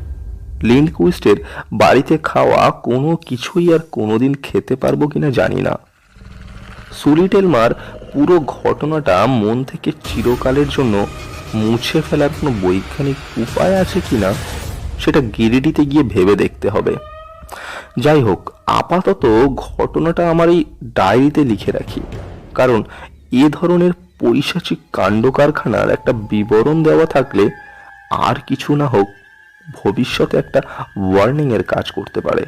A: লিন্ডকুইস্টের বাড়িতে খাওয়া কোনো কিছুই আর কোনোদিন খেতে পারবো কিনা জানি না। সুলিটেলমার পুরো ঘটনাটা মন থেকে চিরকালের জন্য মুছে ফেলার কোনো বৈজ্ঞানিক উপায় আছে কিনা সেটা গিরিডিতে গিয়ে ভেবে দেখতে হবে। যাই হোক, আপাতত ঘটনাটা আমার এই ডায়েরিতে লিখে রাখি, কারণ এ ধরনের পৈশাচিক কাণ্ড কারখানার একটা বিবরণ দেওয়া থাকলে আর কিছু না হোক ভবিষ্যতে একটা ওয়ার্নিং এর কাজ করতে পারে।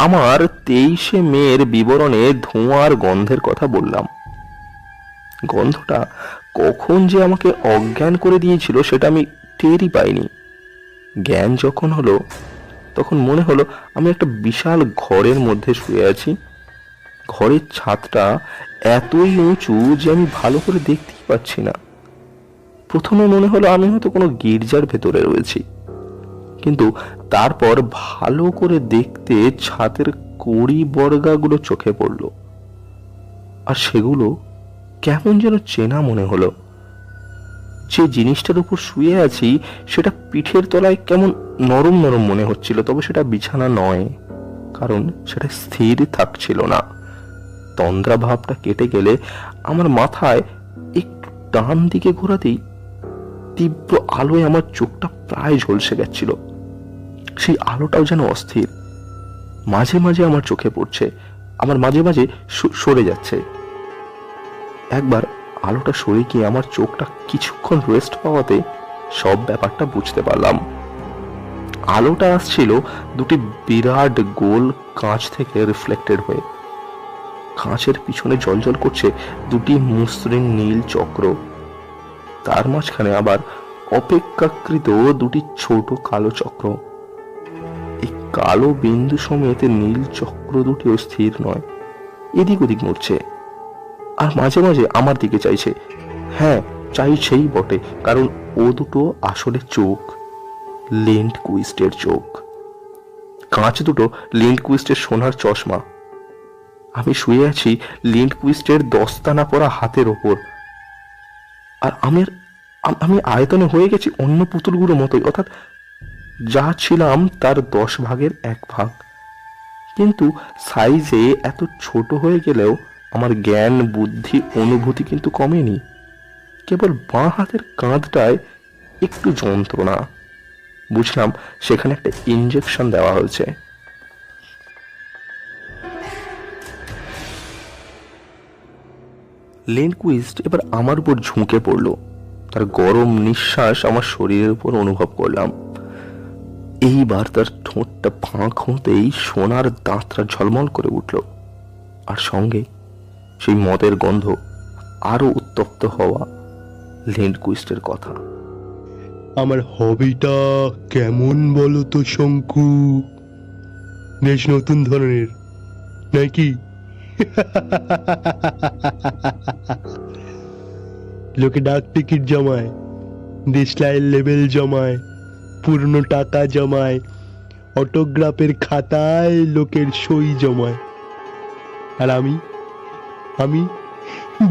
A: আমার 23শে মের বিবরণে ধোঁয়ার গন্ধের কথা বললাম। গন্ধটা কখন যে আমাকে অজ্ঞান করে দিয়েছিল সেটা আমি টেরই পাইনি। জ্ঞান যখন হলো তখন মনে হলো আমি একটা বিশাল ঘরের মধ্যে শুয়ে আছি। ঘরের ছাদটা এতই উঁচু যে আমি ভালো করে দেখতেই পাচ্ছি না। প্রথমে মনে হলো আমি হয়তো কোনো গির্জার ভেতরে রয়েছি, কিন্তু তারপর ভালো করে দেখতে ছাদের কড়ি বর্গাগুলো চোখে পড়ল, আর সেগুলো কেমন যেন চেনা মনে হলো। যে জিনিসটার উপর শুয়ে আছি সেটা পিঠের তলায় কেমন নরম নরম মনে হচ্ছিল, তবে সেটা বিছানা নয়, কারণ সেটা স্থির থাকছিল না। তন্দ্রা ভাবটা কেটে গেলে আমার মাথায় একটু ডান দিকে ঘোরাতেই তীব্র আলোয় আমার চোখটা প্রায় ঝলসে গেছিল। সেই আলোটাও যেন অস্থির, মাঝে মাঝে আমার চোখে পড়ছে, আমার মাঝে মাঝে সরে যাচ্ছে। একবার আলোটা সরে গিয়ে আমার চোখটা কিছুক্ষণ রেস্ট পাওয়াতে সব ব্যাপারটা বুঝতে পারলাম। আলোটা আসছিল দুটি বিরাট গোল কাঁচ থেকে রিফ্লেক্টেড হয়ে। কাঁচের পিছনে জ্বলজ্বল করছে দুটি মসৃণ নীল চক্র, তার মাঝখানে আবার অপেক্ষাকৃত দুটি ছোট কালো চক্র। এই কালো বিন্দু সমেত নীল চক্র দুটিও স্থির নয়, এদিক ওদিক নড়ছে, আর মাঝে মাঝে আমার দিকে চাইছে। হ্যাঁ, চাইছেই বটে, কারণ ও দুটো আসলে চোখ, লেন্ডকুইস্টের চোখ। কাঁচ দুটো লেন্ডকুইস্টের সোনার চশমা। আমি শুয়ে আছি লেন্ডকুইস্টের দস্তানা পরা হাতের ওপর, আর আমি আয়তনে হয়ে গেছি অন্য পুতুলগুলোর মতোই, অর্থাৎ যা ছিলাম তার 10 ভাগের 1 ভাগ। কিন্তু সাইজে এত ছোট হয়ে গেলেও আমার জ্ঞান, বুদ্ধি, অনুভূতি কিন্তু কমেনি। কেবল বাঁ হাতের কাঁধটায় একটু যন্ত্রণা। বুঝলাম সেখানে একটা ইঞ্জেকশন দেওয়া হয়েছে। লেন্ডকুইস্ট এবার আমার উপর ঝুঁকে পড়ল। তার গরম নিঃশ্বাস আমার শরীরের উপর অনুভব করলাম। এইবার তার ঠোঁটটা ফাঁক হতেই সোনার দাঁতটা ঝলমল করে উঠল, আর সঙ্গে সেই মদের গন্ধ, আরো উত্তপ্ত হওয়া লেন্ডকুইস্টের কথা।
B: আমার হবিটা কেমন বলো তো শঙ্কু? বেশ নতুন ধরনের নাকি? লোকে ডাক টিকিট জমায়, দেশলাইয়ের লেবেল জমায়, পূর্ণ টাকা জমায়, অটোগ্রাফের খাতায় লোকের সই জমায়, আর আমি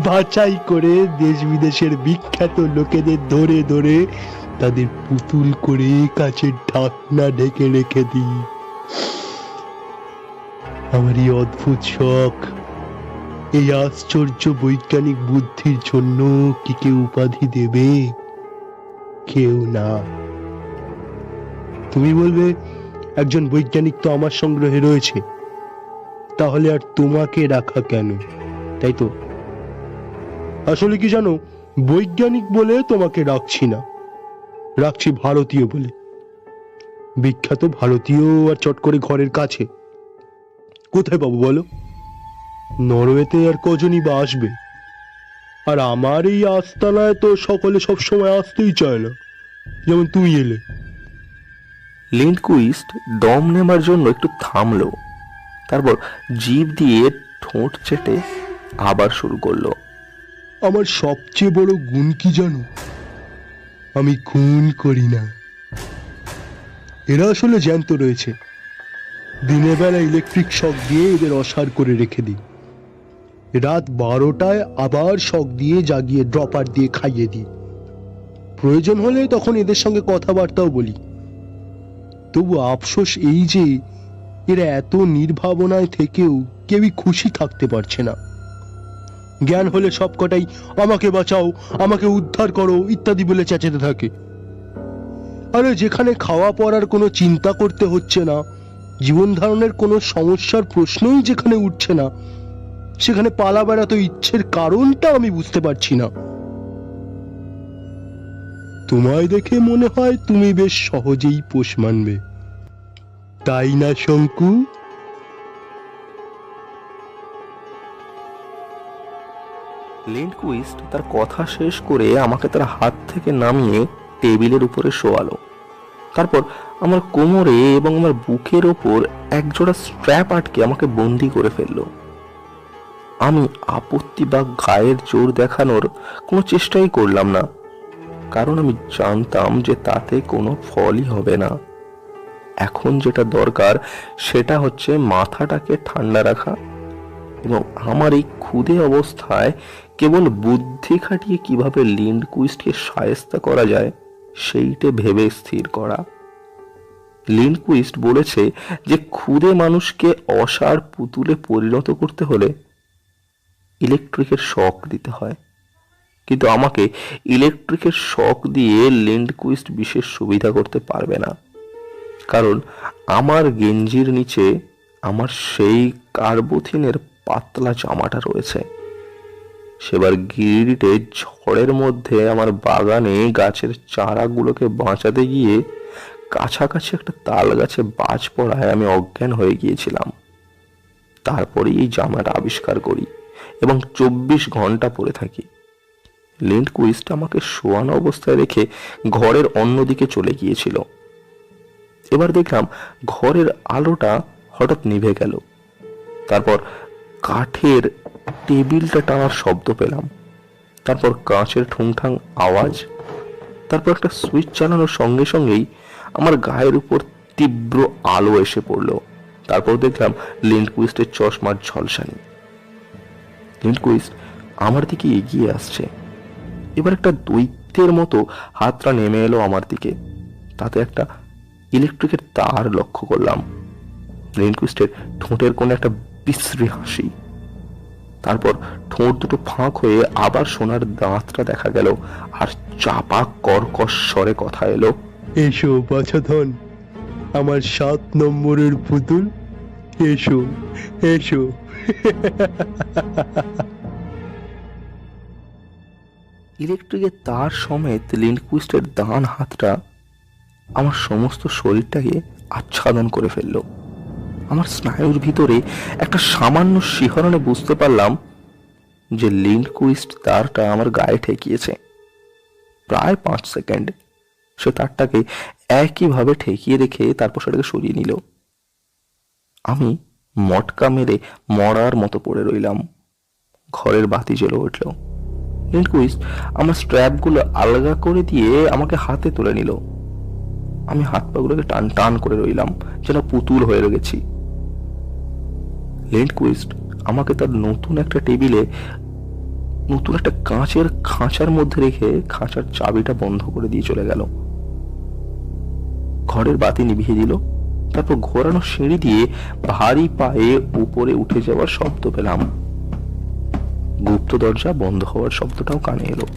B: বাছাই করে দেশ বিদেশের বিখ্যাত লোকেদের ধরে ধরে তাদের পুতুল করে কাচের ঢাকনা ঢেকে রেখে দিই। আমার এই অদ্ভুত শখ, এই আশ্চর্য বৈজ্ঞানিক বুদ্ধির জন্য কি কেউ উপাধি দেবে? কেউ না। তুমি বলবে একজন বৈজ্ঞানিক তো আমার সংগ্রহে রয়েছে, তাহলে আর তোমাকে রাখা কেন, তাই তো? আসলে কি জানো, বৈজ্ঞানিক বলে তোমাকে রাখছি না, রাখছি ভারতীয় বলে। বিখ্যাত ভারতীয় আর চট করে ঘরের কাছে কোথায় পাবো বলো? নরওয়েতে আর কজনই বা আসবে? আর আমার এই আস্তানায় তো সকলে সবসময় আসতেই চায় না, যেমন তুমি এলে।
A: লেন্ডকুইস্ট দম নেবার জন্য একটু থামলো, তারপর জিভ দিয়ে ঠোঁট চেটে আবার শুরু করলো।
B: আমার সবচেয়ে বড় গুণ কি জানো? আমি খুন করি না। এরা আসলে জ্যান্ত রয়েছে, দিনের বেলা ইলেকট্রিক শক দিয়ে এদের অসাড় করে রেখে দিই, রাত 12টায় আবার শক দিয়ে জাগিয়ে ড্রপার দিয়ে খাইয়ে দিই। প্রয়োজন হলে তখন এদের সঙ্গে কথাবার্তাও বলি। তবু আফসোস এই যে এরা এত নির্ভাবনায় থেকেও কেউই খুশি থাকতে পারছে না। জ্ঞান হলে সব কটাই আমাকে বাঁচাও, আমাকে উদ্ধার করো ইত্যাদি বলে চেঁচাতে থাকে। আরে যেখানে খাওয়া পড়ার কোনো চিন্তা করতে হচ্ছে না, জীবন ধারণের কোনো সমস্যার প্রশ্নই যেখানে উঠছে না, সেখানে পালা বেড়াতে ইচ্ছের কারণটা আমি বুঝতে পারছি না। তোমায় দেখে মনে হয় তুমি বেশ সহজেই পোষ মানবে, তাই না শঙ্কু?
A: লিন্ডকুইস্ট তার কথা শেষ করে আমাকে তার হাত থেকে নামিয়ে টেবিলের উপরে শোয়ালো। তারপর আমার কোমরে এবং আমার বুকের ওপর একজোড়া স্ট্র্যাপ আটকে আমাকে বন্দি করে ফেললো। আমি আপত্তি বা গায়ের জোর দেখানোর কোনো চেষ্টাই করলাম না, কারণ আমি জানতাম যে তাতে কোনো ফলই হবে না। এখন যেটা দরকার সেটা হচ্ছে মাথাটাকে ঠান্ডা রাখা এবং আমার এই ক্ষুধে অবস্থায় কেবল বুদ্ধি খাটিয়ে কিভাবে লিন্ডকুইস্টকে শায়েস্তা করা যায় সেইটে ভেবে স্থির করা। লিন্ডকুইস্ট বলেছে যে ক্ষুধে মানুষকে অসাড় পুতুলে পরিণত করতে হলে ইলেকট্রিকের শক দিতে হয়, কিন্তু আমাকে ইলেকট্রিকের শক দিয়ে লিন্ডকুইস্ট বিশেষ সুবিধা করতে পারবে না, কারণ আমার গেঞ্জির নিচে আমার সেই কার্বোথিনের পাতলা জামাটা রয়েছে। সেবার গিরিটে ঝড়ের মধ্যে আমার বাগানে গাছের চারাগুলোকে বাঁচাতে গিয়ে কাছাকাছি একটা তাল গাছে বাজ পড়ায় আমি অজ্ঞান হয়ে গিয়েছিলাম। তারপরে এই জামাটা আবিষ্কার করি এবং 24 ঘন্টা পরে থাকি। লিন্ডকুইস্ট আমাকে শোয়ানো অবস্থায় রেখে ঘরের অন্যদিকে চলে গিয়েছিল। এবার দেখলাম ঘরের আলোটা হঠাৎ নিভে গেল। তারপর কাঠের টেবিলটা টানার শব্দ পেলাম, তারপর কাঁচের ঠুংঠাং আওয়াজ, তারপর একটা সুইচ চালানোর সঙ্গে সঙ্গেই আমার গায়ের উপর তীব্র আলো এসে পড়ল। তারপর দেখলাম লিন্ডকুইস্টের চশমার ঝলসানি। লিন্ডকুইস্ট আমার দিকে এগিয়ে আসছে। এবার একটা দৈত্যের মতো হাতটা নেমে এলো আমার দিকে, তাতে একটা ইলেকট্রিকের তার লক্ষ্য করলাম। লিন্ডকুইস্টের ঠোঁটের কোণে একটা বিশ্রী হাসি, তারপর ঠোঁট দুটো ফাঁক হয়ে আবার সোনার দাঁতটা দেখা গেল, আর চাপা কর্কশ স্বরে কথা এলো,
B: এসো বাছাধন, আমার 7 নম্বরের পুতুল, এসো এসো।
A: ইলেকট্রিকের তার সমেত লিন্ডকুইস্টের ডান হাতটা আমার সমস্ত শরীরটাকে আচ্ছাদন করে ফেলল। আমার স্নায়ুর ভিতরে একটা সামান্য শিহরণে বুঝতে পারলাম যে লিন্ডকুইস্ট তারটা আমার গায়ে ঠেকিয়েছে। প্রায় 5 সেকেন্ড সে তারটাকে একইভাবে ঠেকিয়ে রেখে তারপর সেটাকে সরিয়ে নিল। আমি মটকা মেরে মরার মতো পড়ে রইলাম। ঘরের বাতি জ্বলে উঠল। লিন্ডকুইস্ট আমার স্ট্র্যাপগুলো আলগা করে দিয়ে আমাকে হাতে তুলে নিল। আমি হাত পাগুলোকে টান টান করে রইলাম, যেন পুতুল হয়ে গেছি। লিন্ডকুইস্ট আমাকে তার নতুন একটা টেবিলে নতুন একটা কাঁচের খাঁচার মধ্যে রেখে খাঁচার চাবিটা বন্ধ করে দিয়ে চলে গেল। ঘরের বাতি নিভিয়ে দিল। তারপর ঘোরানো সিঁড়ি দিয়ে ভারী পায়ে উপরে উঠে যাওয়ার শব্দ পেলাম। গুপ্ত দরজা বন্ধ হওয়ার শব্দটাও কানে এলো।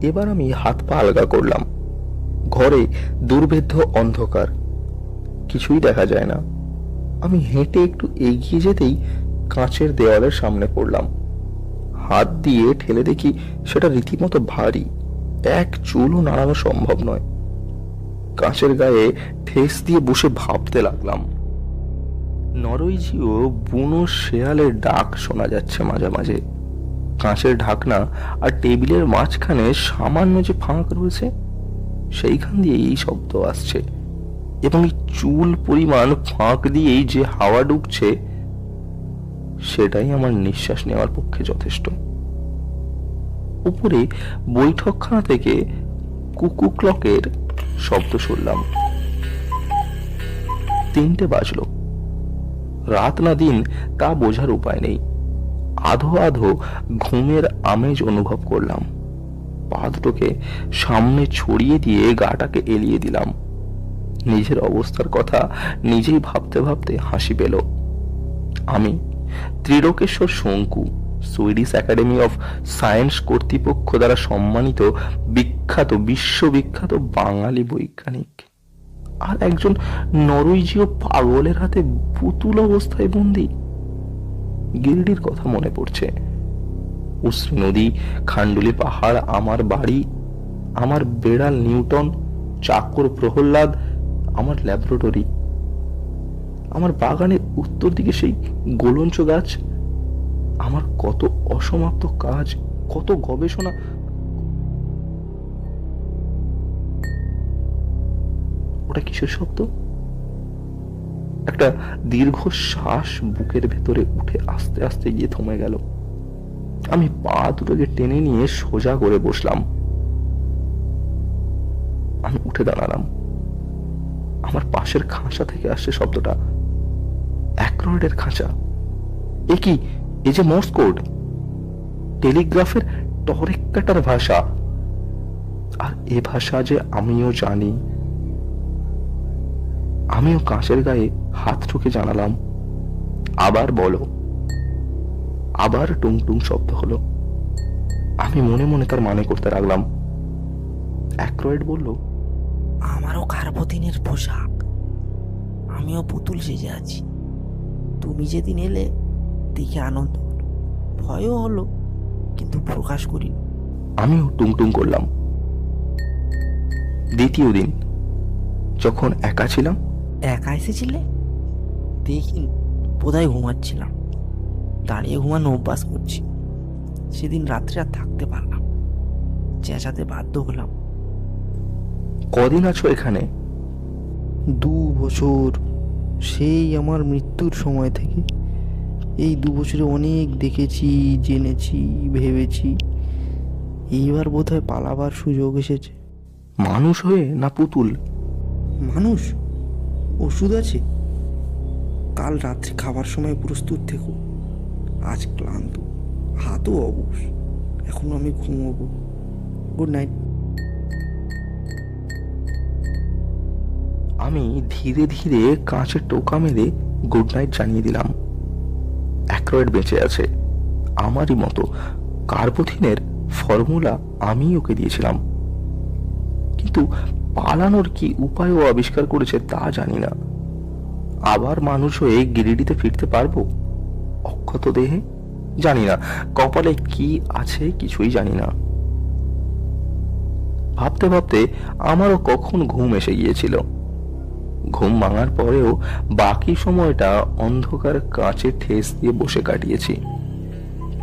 A: এবার আমি হাত পা আলগা করলাম। ঘরে দুর্ভেদ্য অন্ধকার, কিছুই দেখা যায় না। আমি হেঁটে একটু এগিয়ে যেতেই কাঁচের দেওয়ালের সামনে পড়লাম। হাত দিয়ে ঠেলে দেখি সেটা রীতিমতো ভারী, এক চুলও নাড়ানো সম্ভব নয়। কাঁচের গায়ে ঠেস দিয়ে বসে ভাবতে লাগলাম। নরওয়েজীয় বুনো শেয়ালের ডাক শোনা যাচ্ছে মাঝে মাঝে। কাঁচের ঢাকনা আর টেবিলের মাঝখানে সামান্য যে ফাঁক রয়েছে সেইখান দিয়ে এই শব্দ আসছে, এবং এই চুল পরিমাণ ফাঁক দিয়েই যে হাওয়া ঢুকছে সেটাই আমার নিঃশ্বাস নেওয়ার পক্ষে যথেষ্ট। উপরে বৈঠকখানা থেকে কুকু ক্লকের শব্দ শুনলাম। 3টে বাজলো। রাত না দিন তা বোঝার উপায় নেই। আধো আধো ঘুমের আমেজ অনুভব করলাম। পা দুটোকে সামনে ছড়িয়ে দিয়ে গাটাকে এলিয়ে দিলাম। নিজের অবস্থার কথা নিজেই ভাবতে ভাবতে হাসি পেল। আমি ত্রিলোকেশ্বর শঙ্কু, সুইডিশ একাডেমি অফ সায়েন্স কর্তৃপক্ষ দ্বারা সম্মানিত বিশ্ববিখ্যাত বাঙালি বৈজ্ঞানিক, আর একজন নরওয়েজীয় পাগলের হাতে পুতুল অবস্থায় বন্দী। গিরিডির কথা মনে পড়ছে। উশ্রী নদী, খান্ডুলি পাহাড়, আমার বাড়ি, আমার বেড়াল নিউটন, চাকর প্রহ্লাদ, আমার ল্যাবরেটরি, আমার বাগানের উত্তর দিকে সেই গোলঞ্চ গাছ, আমার কত অসমাপ্ত কাজ, কত গবেষণা। ওটা কিসের শব্দ? একটা দীর্ঘ শ্বাস বুকের ভেতরে উঠে আস্তে আস্তে গিয়ে থমে গেল। আমি পা দুটোকে টেনে নিয়ে সোজা করে বসলাম। আমি উঠে দাঁড়ালাম। আমার পাশের খাঁচা থেকে আসছে শব্দটা, অ্যাক্রয়েডের খাঁচা। এ কি? এ যে মর্স কোড, টেলিগ্রাফের টরেক্কাটার ভাষা। আর এ ভাষা যে আমিও জানি। আমিও কাঁচের গায়ে হাত ঠুকে জানালাম, আবার বলো। আবার টুংটুং শব্দ হলো। আমি মনে মনে তার মানে করতে লাগলাম। অ্যাক্রয়েড বলল,
D: আমারও কার্বদিনের পোশাক, আমিও পুতুল সেজে আছি। তুমি যেদিন এলে দেখে আনন্দ হলো, ভয়ও হলো, কিন্তু প্রকাশ করি।
A: আমিও টুংটুং করলাম। দ্বিতীয় দিন যখন একা ছিলাম।
D: একা এসেছিলে? দেখিন, বোধহয় ঘুমাচ্ছিলাম। দাঁড়িয়ে ঘুমানো অভ্যাস করছি। সেদিন রাত্রে আর থাকতে পারলাম, চেঁচাতে বাধ্য হলাম।
A: কদিন আছো এখানে?
D: 2 বছর, সেই আমার মৃত্যুর সময় থেকে। এই 2 বছরে অনেক দেখেছি, জেনেছি, ভেবেছি। এইবার বোধহয় পালাবার সুযোগ এসেছে।
A: মানুষ হয়ে না পুতুল?
D: মানুষ। ওষুধ আছে? কাল রাত্রে খাবার সময় প্রস্তুত থেকো। আজ ক্লান্ত, হাতও অবশ। এখন আমি ঘুমোবো। Good night.
A: আমি ধীরে ধীরে কাঁচের টোকা মেরে গুড নাইট জানিয়ে দিলাম। অ্যাক্রয়েড বেঁচে আছে, আমারই মতো। কার্বোথিনের ফর্মুলা আমি ওকে দিয়েছিলাম, কিন্তু পালানোর কি উপায় ও আবিষ্কার করেছে তা জানি না। আবার মানুষ হয়ে গিরিডিতে ফিরতে পারবো অক্ষত দেহে? জানি না। কপালে কি আছে কিছুই জানি না। ভাবতে ভাবতে আমারও কখন ঘুম এসে গিয়েছিল। ঘুম ভাঙার পরেও বাকি সময়টা অন্ধকার কাঁচে ঠেস দিয়ে বসে কাটিয়েছি।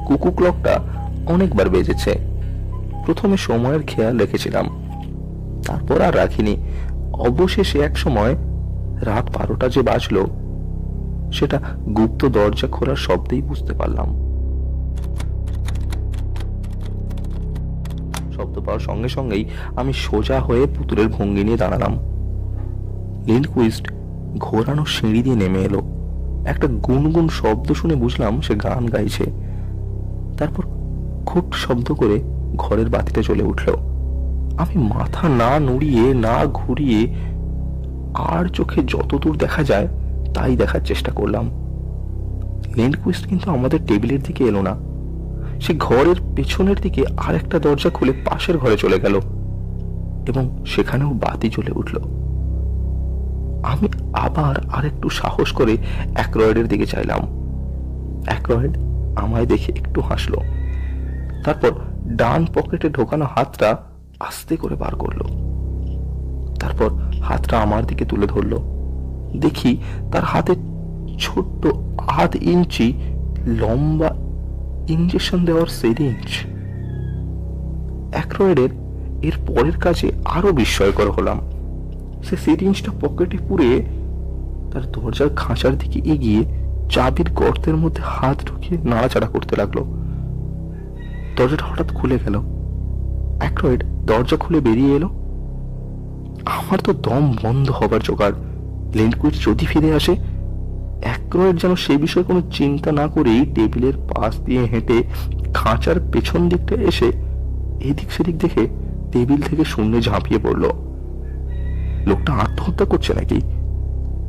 A: কুকু ক্লকটা অনেকবার বেজেছে। প্রথমে সময়ের খেয়াল রেখেছিলাম, তারপর আর রাখিনি। অবশেষে এক সময় রাত 12টা যে বাজলো সেটা গুপ্ত দরজা খোলার শব্দেই বুঝতে পারলাম। শব্দ পাওয়ার সঙ্গে সঙ্গেই আমি সোজা হয়ে পুতুলের ভঙ্গি নিয়ে দাঁড়ালাম। লিন্ডকুইস্ট ঘোরানো সিঁড়ি দিয়ে নেমে এলো। একটা গুনগুন শব্দ শুনে বুঝলাম সে গান গাইছে। তারপর খুট শব্দ করে ঘরের বাতিটা জ্বলে উঠল। আমি মাথা না নুড়িয়ে না ঘুরিয়ে আর চোখে যতদূর দেখা যায় তাই দেখার চেষ্টা করলাম। লিন্ডকুইস্ট কিন্তু আমাদের টেবিলের দিকে এলো না। সে ঘরের পেছনের দিকে আরেকটা দরজা খুলে পাশের ঘরে চলে গেল এবং সেখানেও বাতি জ্বলে উঠল। আমি আবার আরেকটু সাহস করে অ্যাক্রয়েডের দিকে চাইলাম। অ্যাক্রয়েড আমায় দেখে একটু হাসলো, তারপর ডান পকেটে ঢোকানো হাতটা আস্তে করে বার করলো। তারপর হাতটা আমার দিকে তুলে ধরলো। দেখি তার হাতে ছোট্ট 1/2 ইঞ্চি লম্বা ইঞ্জেকশন দেওয়ার সিরিঞ্জ। অ্যাক্রয়েডের এর পরের কাজে আরো বিস্ময়কর হলাম। সে সিরিঞ্জটা পকেটে পুরে তার দরজার খাঁচার দিকে এগিয়ে চাবির গর্তের মধ্যে হাত ঢুকিয়ে নাড়াচাড়া করতে লাগলো। দরজাটা হঠাৎ খুলে গেল। অ্যাক্রয়েড দরজা খুলে বেরিয়ে এলো। আমার তো দম বন্ধ হবার জোগাড়। লিন্ডকুইস্ট যদি ফিরে আসে। অ্যাক্রয়েড যেন সে বিষয়ে কোনো চিন্তা না করেই টেবিলের পাশ দিয়ে হেঁটে খাঁচার পেছন দিকটা এসে এদিক সেদিক দেখে টেবিল থেকে শূন্যে ঝাঁপিয়ে পড়ল। লোকটা আত্মহত্যা করছে নাকি?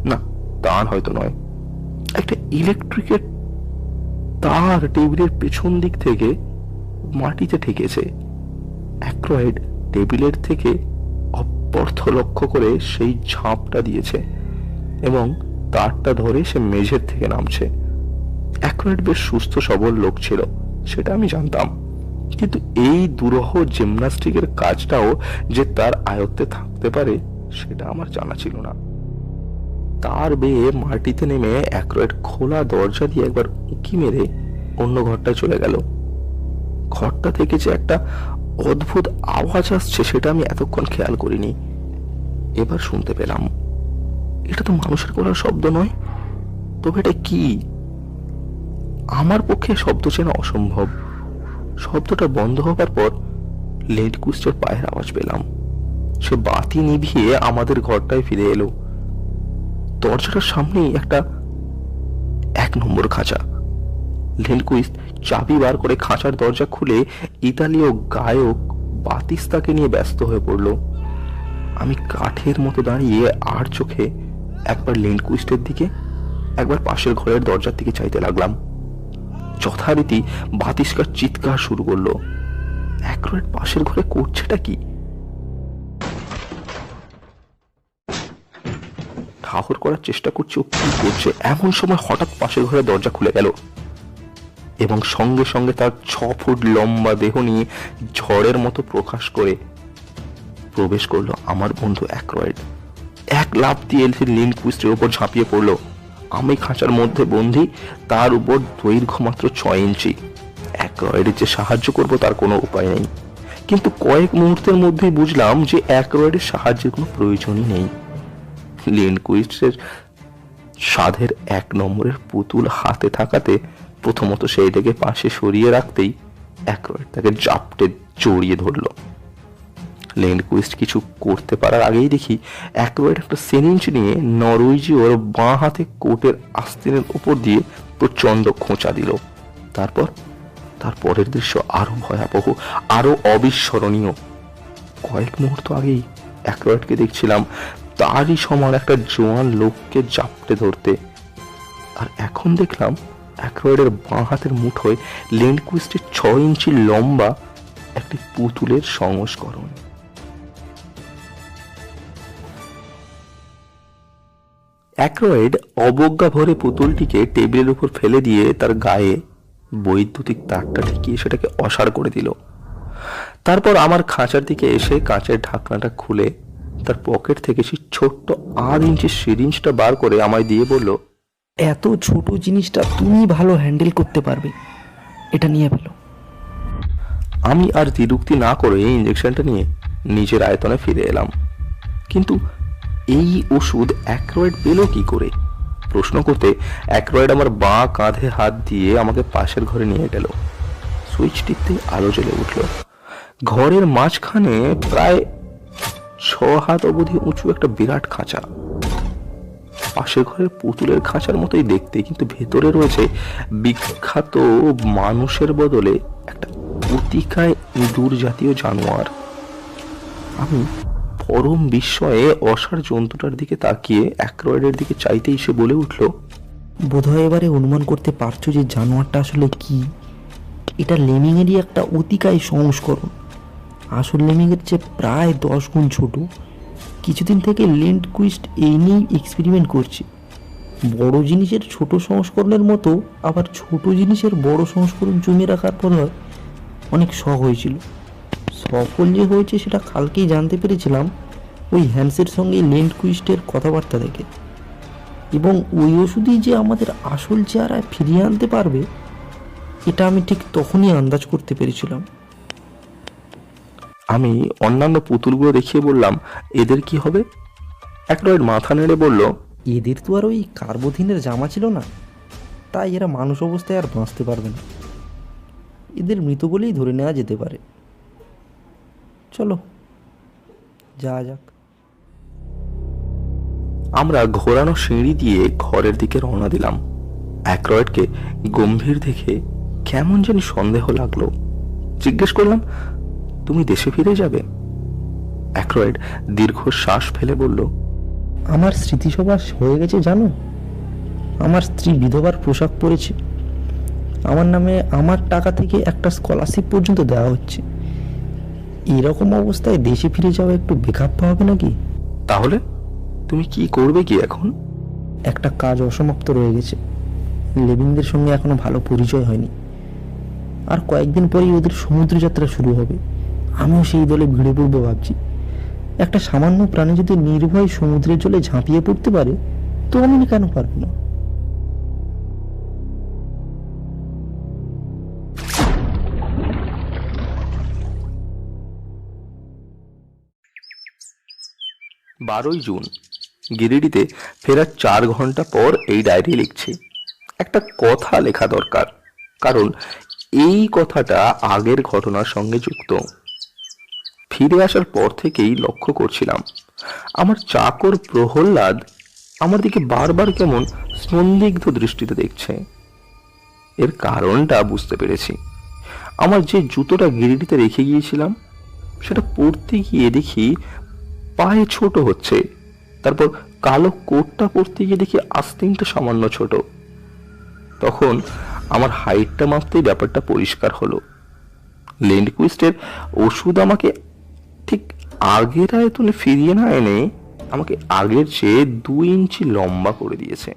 A: না, তার হয়তো নয়। একটা ইলেকট্রিকের তার টেবিলের পেছন দিক থেকে মাটিতে ঠেকেছে। অ্যাক্রয়েড টেবিলের থেকে অপর্থ লক্ষ্য করে সেই ঝাঁপটা দিয়েছে এবং তারটা ধরে সে মেঝের থেকে নামছে। অ্যাক্রয়েড বেশ সুস্থ সবল লোক ছিল, সেটা আমি জানতাম, কিন্তু এই দুরূহ জিমন্যাস্টিকের কাজটাও যে তার আয়ত্তে থাকতে পারে সেটা আমার জানা ছিল না। তার বেয়ে মাটিতে নেমে অ্যাক্রয়েড খোলা দরজা দিয়ে একবার উঁকি মেরে অন্য ঘরটায় চলে গেল। ঘরটা থেকে যে একটা অদ্ভুত আওয়াজ আসছে সেটা আমি এতক্ষণ খেয়াল করিনি, এবার শুনতে পেলাম। এটা তো মানুষের গলার শব্দ নয়, তবে এটা কি? আমার পক্ষে শব্দ চেনা অসম্ভব। শব্দটা বন্ধ হবার পর লেডকুস্টের পায়ের আওয়াজ পেলাম। সে বাতি নিভিয়ে আমাদের ঘরটায় ফিরে এলো। দরজাটার সামনেই একটা 1 নম্বর খাঁচা। লেন্ডকুইস্ট চাবি বার করে খাঁচার দরজা খুলে ইতালীয় গায়ক বাতিস্তাকে নিয়ে ব্যস্ত হয়ে পড়ল। আমি কাঠের মতো দাঁড়িয়ে আর চোখে একবার লেন্ডকুইস্টের দিকে, একবার পাশের ঘরের দরজার দিকে চাইতে লাগলাম। যথারীতি বাতিস্কার চিৎকার শুরু করলো। অ্যাক্রয়েড পাশের ঘরে করছেটা কি? ঠাহর করার চেষ্টা করছে ও কি করছে। এমন সময় হঠাৎ পাশের ঘরে দরজা খুলে গেল এবং সঙ্গে সঙ্গে তার 6 ফুট লম্বা দেহ নিয়ে ঝড়ের মতো প্রকাশ করে প্রবেশ করলো আমার বন্ধু অ্যাক্রয়েড। এক লাফ দিয়ে লেন্ডকুইস্টের উপর ঝাঁপিয়ে পড়লো। আমি খাঁচার মধ্যে বন্দী, তার উপর দৈর্ঘ্য মাত্র 6 ইঞ্চি। অ্যাক্রয়েডের যে সাহায্য করবো তার কোনো উপায় নেই, কিন্তু কয়েক মুহূর্তের মধ্যেই বুঝলাম যে অ্যাক্রয়েডের সাহায্যের কোনো প্রয়োজনই নেই। লেন্ডকুইস্টের সাধের 1 নম্বরের পুতুল হাতে থাকাতে প্রথমত সেইটাকে পাশে সরিয়ে রাখতেই অ্যাক্রয়েড তাকে জাপটে জড়িয়ে ধরল। লেন্ডকুইস্ট কিছু করতে পারার আগেই দেখি অ্যাক্রয়েড একটা সিরিঞ্জ নিয়ে নরওয়েজীয়র বাঁ হাতে কোটের আস্তিনের উপর দিয়ে প্রচন্ড খোঁচা দিল। তার পরের দৃশ্য আরো ভয়াবহ, আরো অবিস্মরণীয়। কয়েক মুহূর্ত আগেই অ্যাক্রয়েডকে দেখছিলাম তারই সমান একটা জোয়ান লোককে জাপটে ধরতে, আর এখন দেখলাম অ্যাক্রয়েডের বাঁ হাতের মুঠোয় লেন্ডকুইস্টের 6 ইঞ্চি লম্বা একটি পুতুলের সংস্করণ। অ্যাক্রয়েড অবজ্ঞা ভরে পুতুলটিকে টেবিলের উপর ফেলে দিয়ে তার গায়ে বৈদ্যুতিক তারটা ঠেকিয়ে সেটাকে অসাড় করে দিল। তারপর আমার খাঁচার দিকে এসে কাঁচের ঢাকনাটা খুলে তার পকেট থেকে সেই ছোট্ট 8 ইঞ্চি সিরিঞ্জটা বার করে আমায় দিয়ে বলল,
D: এত ছোট জিনিসটা তুমি ভালো হ্যান্ডেল করতে পারবে, এটা নিয়ে ফেলো।
A: আমি আর দ্বিরুক্তি না করে ইঞ্জেকশনটা নিয়ে নিজের আয়তনে ফিরে এলাম। কিন্তু এই ওষুধ অ্যাক্রয়েড পেল কি করে? প্রশ্ন করতে অ্যাক্রয়েড আমার বাঁ কাঁধে হাত দিয়ে আমাকে পাশের ঘরে নিয়ে গেল। সুইচ টিপতে আলো জ্বলে উঠল। ঘরের মাঝখানে প্রায় 6 হাত অবধি উঁচু একটা বিরাট খাঁচা। পাশের ঘরের পুতুলের খাঁচার মতোই দেখতে, কিন্তু ভেতরে রয়েছে বিখ্যাত মানুষের বদলে একটা অতিকায় ইঁদুর জাতীয় জানোয়ার। আমি পরম বিস্ময়ে অসাড় জন্তুটার দিকে তাকিয়ে অ্যাক্রয়েডের দিকে চাইতেই সে বলে উঠল,
D: বোধহয় এবারে অনুমান করতে পারছো যে জানোয়ারটা আসলে কি। এটা লেমিংয়েরই একটা অতিকায় সংস্করণ, আসল লেমিংয়ের চেয়ে প্রায় 10 গুণ ছোট। কিছুদিন থেকে লেন্ডকুইস্ট এই নিয়েই এক্সপেরিমেন্ট করছে। বড় জিনিসের ছোট সংস্করণের মতো আবার ছোট জিনিসের বড় সংস্করণ জমিয়ে রাখার পর অনেক শখ হয়েছিল। সফল যে হয়েছে সেটা কালকেই জানতে পেরেছিলাম ওই হ্যান্সের সঙ্গে লেন্ডকুইস্টের কথাবার্তা থেকে, এবং ওই ওষুধই যে আমাদের আসল চেহারায় ফিরিয়ে আনতে পারবে এটা আমি ঠিক তখনই আন্দাজ করতে পেরেছিলাম।
A: আমি অন্যান্য পুতুলগুলো দেখিয়ে বললাম, এদের কি হবে? অ্যাক্রয়েড মাথা নেড়ে বলল,
D: এদের তো আর ওই কার্বোথিনের জামা ছিল না, তাই এরা মানুষ অবস্থায় আর বাঁচতে পারবে না। এদের মৃত বলেই ধরে নেওয়া যেতে পারে। চলো যাওয়া যাক।
A: আমরা ঘোরানো সিঁড়ি দিয়ে ঘরের দিকে রওনা দিলাম। অ্যাক্রয়েডকে গম্ভীর দেখে কেমন জানি সন্দেহ লাগলো। জিজ্ঞেস করলাম, তুমি দেশে ফিরে যাবে? অ্যাক্রয়েড দীর্ঘ শ্বাস ফেলে বলল,
D: আমার স্মৃতিসভা হয়ে গেছে জানো। আমার স্ত্রী বিধবার পোশাক পরেছে, আমার নামে আমার টাকা থেকে একটা স্কলারশিপ পর্যন্ত দেওয়া হচ্ছে। এরকম অবস্থায় দেশে ফিরে যাওয়া একটু বেখাপ্পা হবে নাকি?
A: তাহলে তুমি কি করবে কি এখন?
D: একটা কাজ অসমাপ্ত রয়ে গেছে, লেভিনদের সঙ্গে এখনো ভালো পরিচয় হয়নি। আর কয়েকদিন পরেই ওদের সমুদ্র যাত্রা শুরু হবে। আমিও সেই দলে ভিড়ে পড়বো ভাবছি। একটা সামান্য প্রাণী যদি নির্ভয় সমুদ্রের জলে ঝাঁপিয়ে পড়তে পারে, তো আমি কেন পারবো না?
A: বারোই জুন, গিরিডিতে ফেরার 4 ঘন্টা পর এই ডায়েরি লিখছি। একটা কথা লেখা দরকার, কারণ এই কথাটা আগের ঘটনার সঙ্গে যুক্ত। ফিরে আসার পর থেকেই লক্ষ্য করছিলাম আমার চাকর প্রহ্লাদ আমার দিকে বারবার কেমন সন্দিগ্ধ দৃষ্টিতে দেখছে। এর কারণটা বুঝতে পেরেছি। আমার যে জুতোটা গিরিডিতে রেখে গিয়েছিলাম সেটা পরতে গিয়ে দেখি পায়ে ছোট হচ্ছে। তারপর কালো কোটটা পরতে গিয়ে দেখি আস্তিনটা সামান্য ছোট। তখন আমার হাইটটা মাপতেই ব্যাপারটা পরিষ্কার হলো। লেন্ডকুইস্টের ওষুধ আমাকে ঠিক আগের আয়তনে ফিরিয়ে না এনে আমাকে আগের চেয়ে 2 ইঞ্চি লম্বা করে দিয়েছে।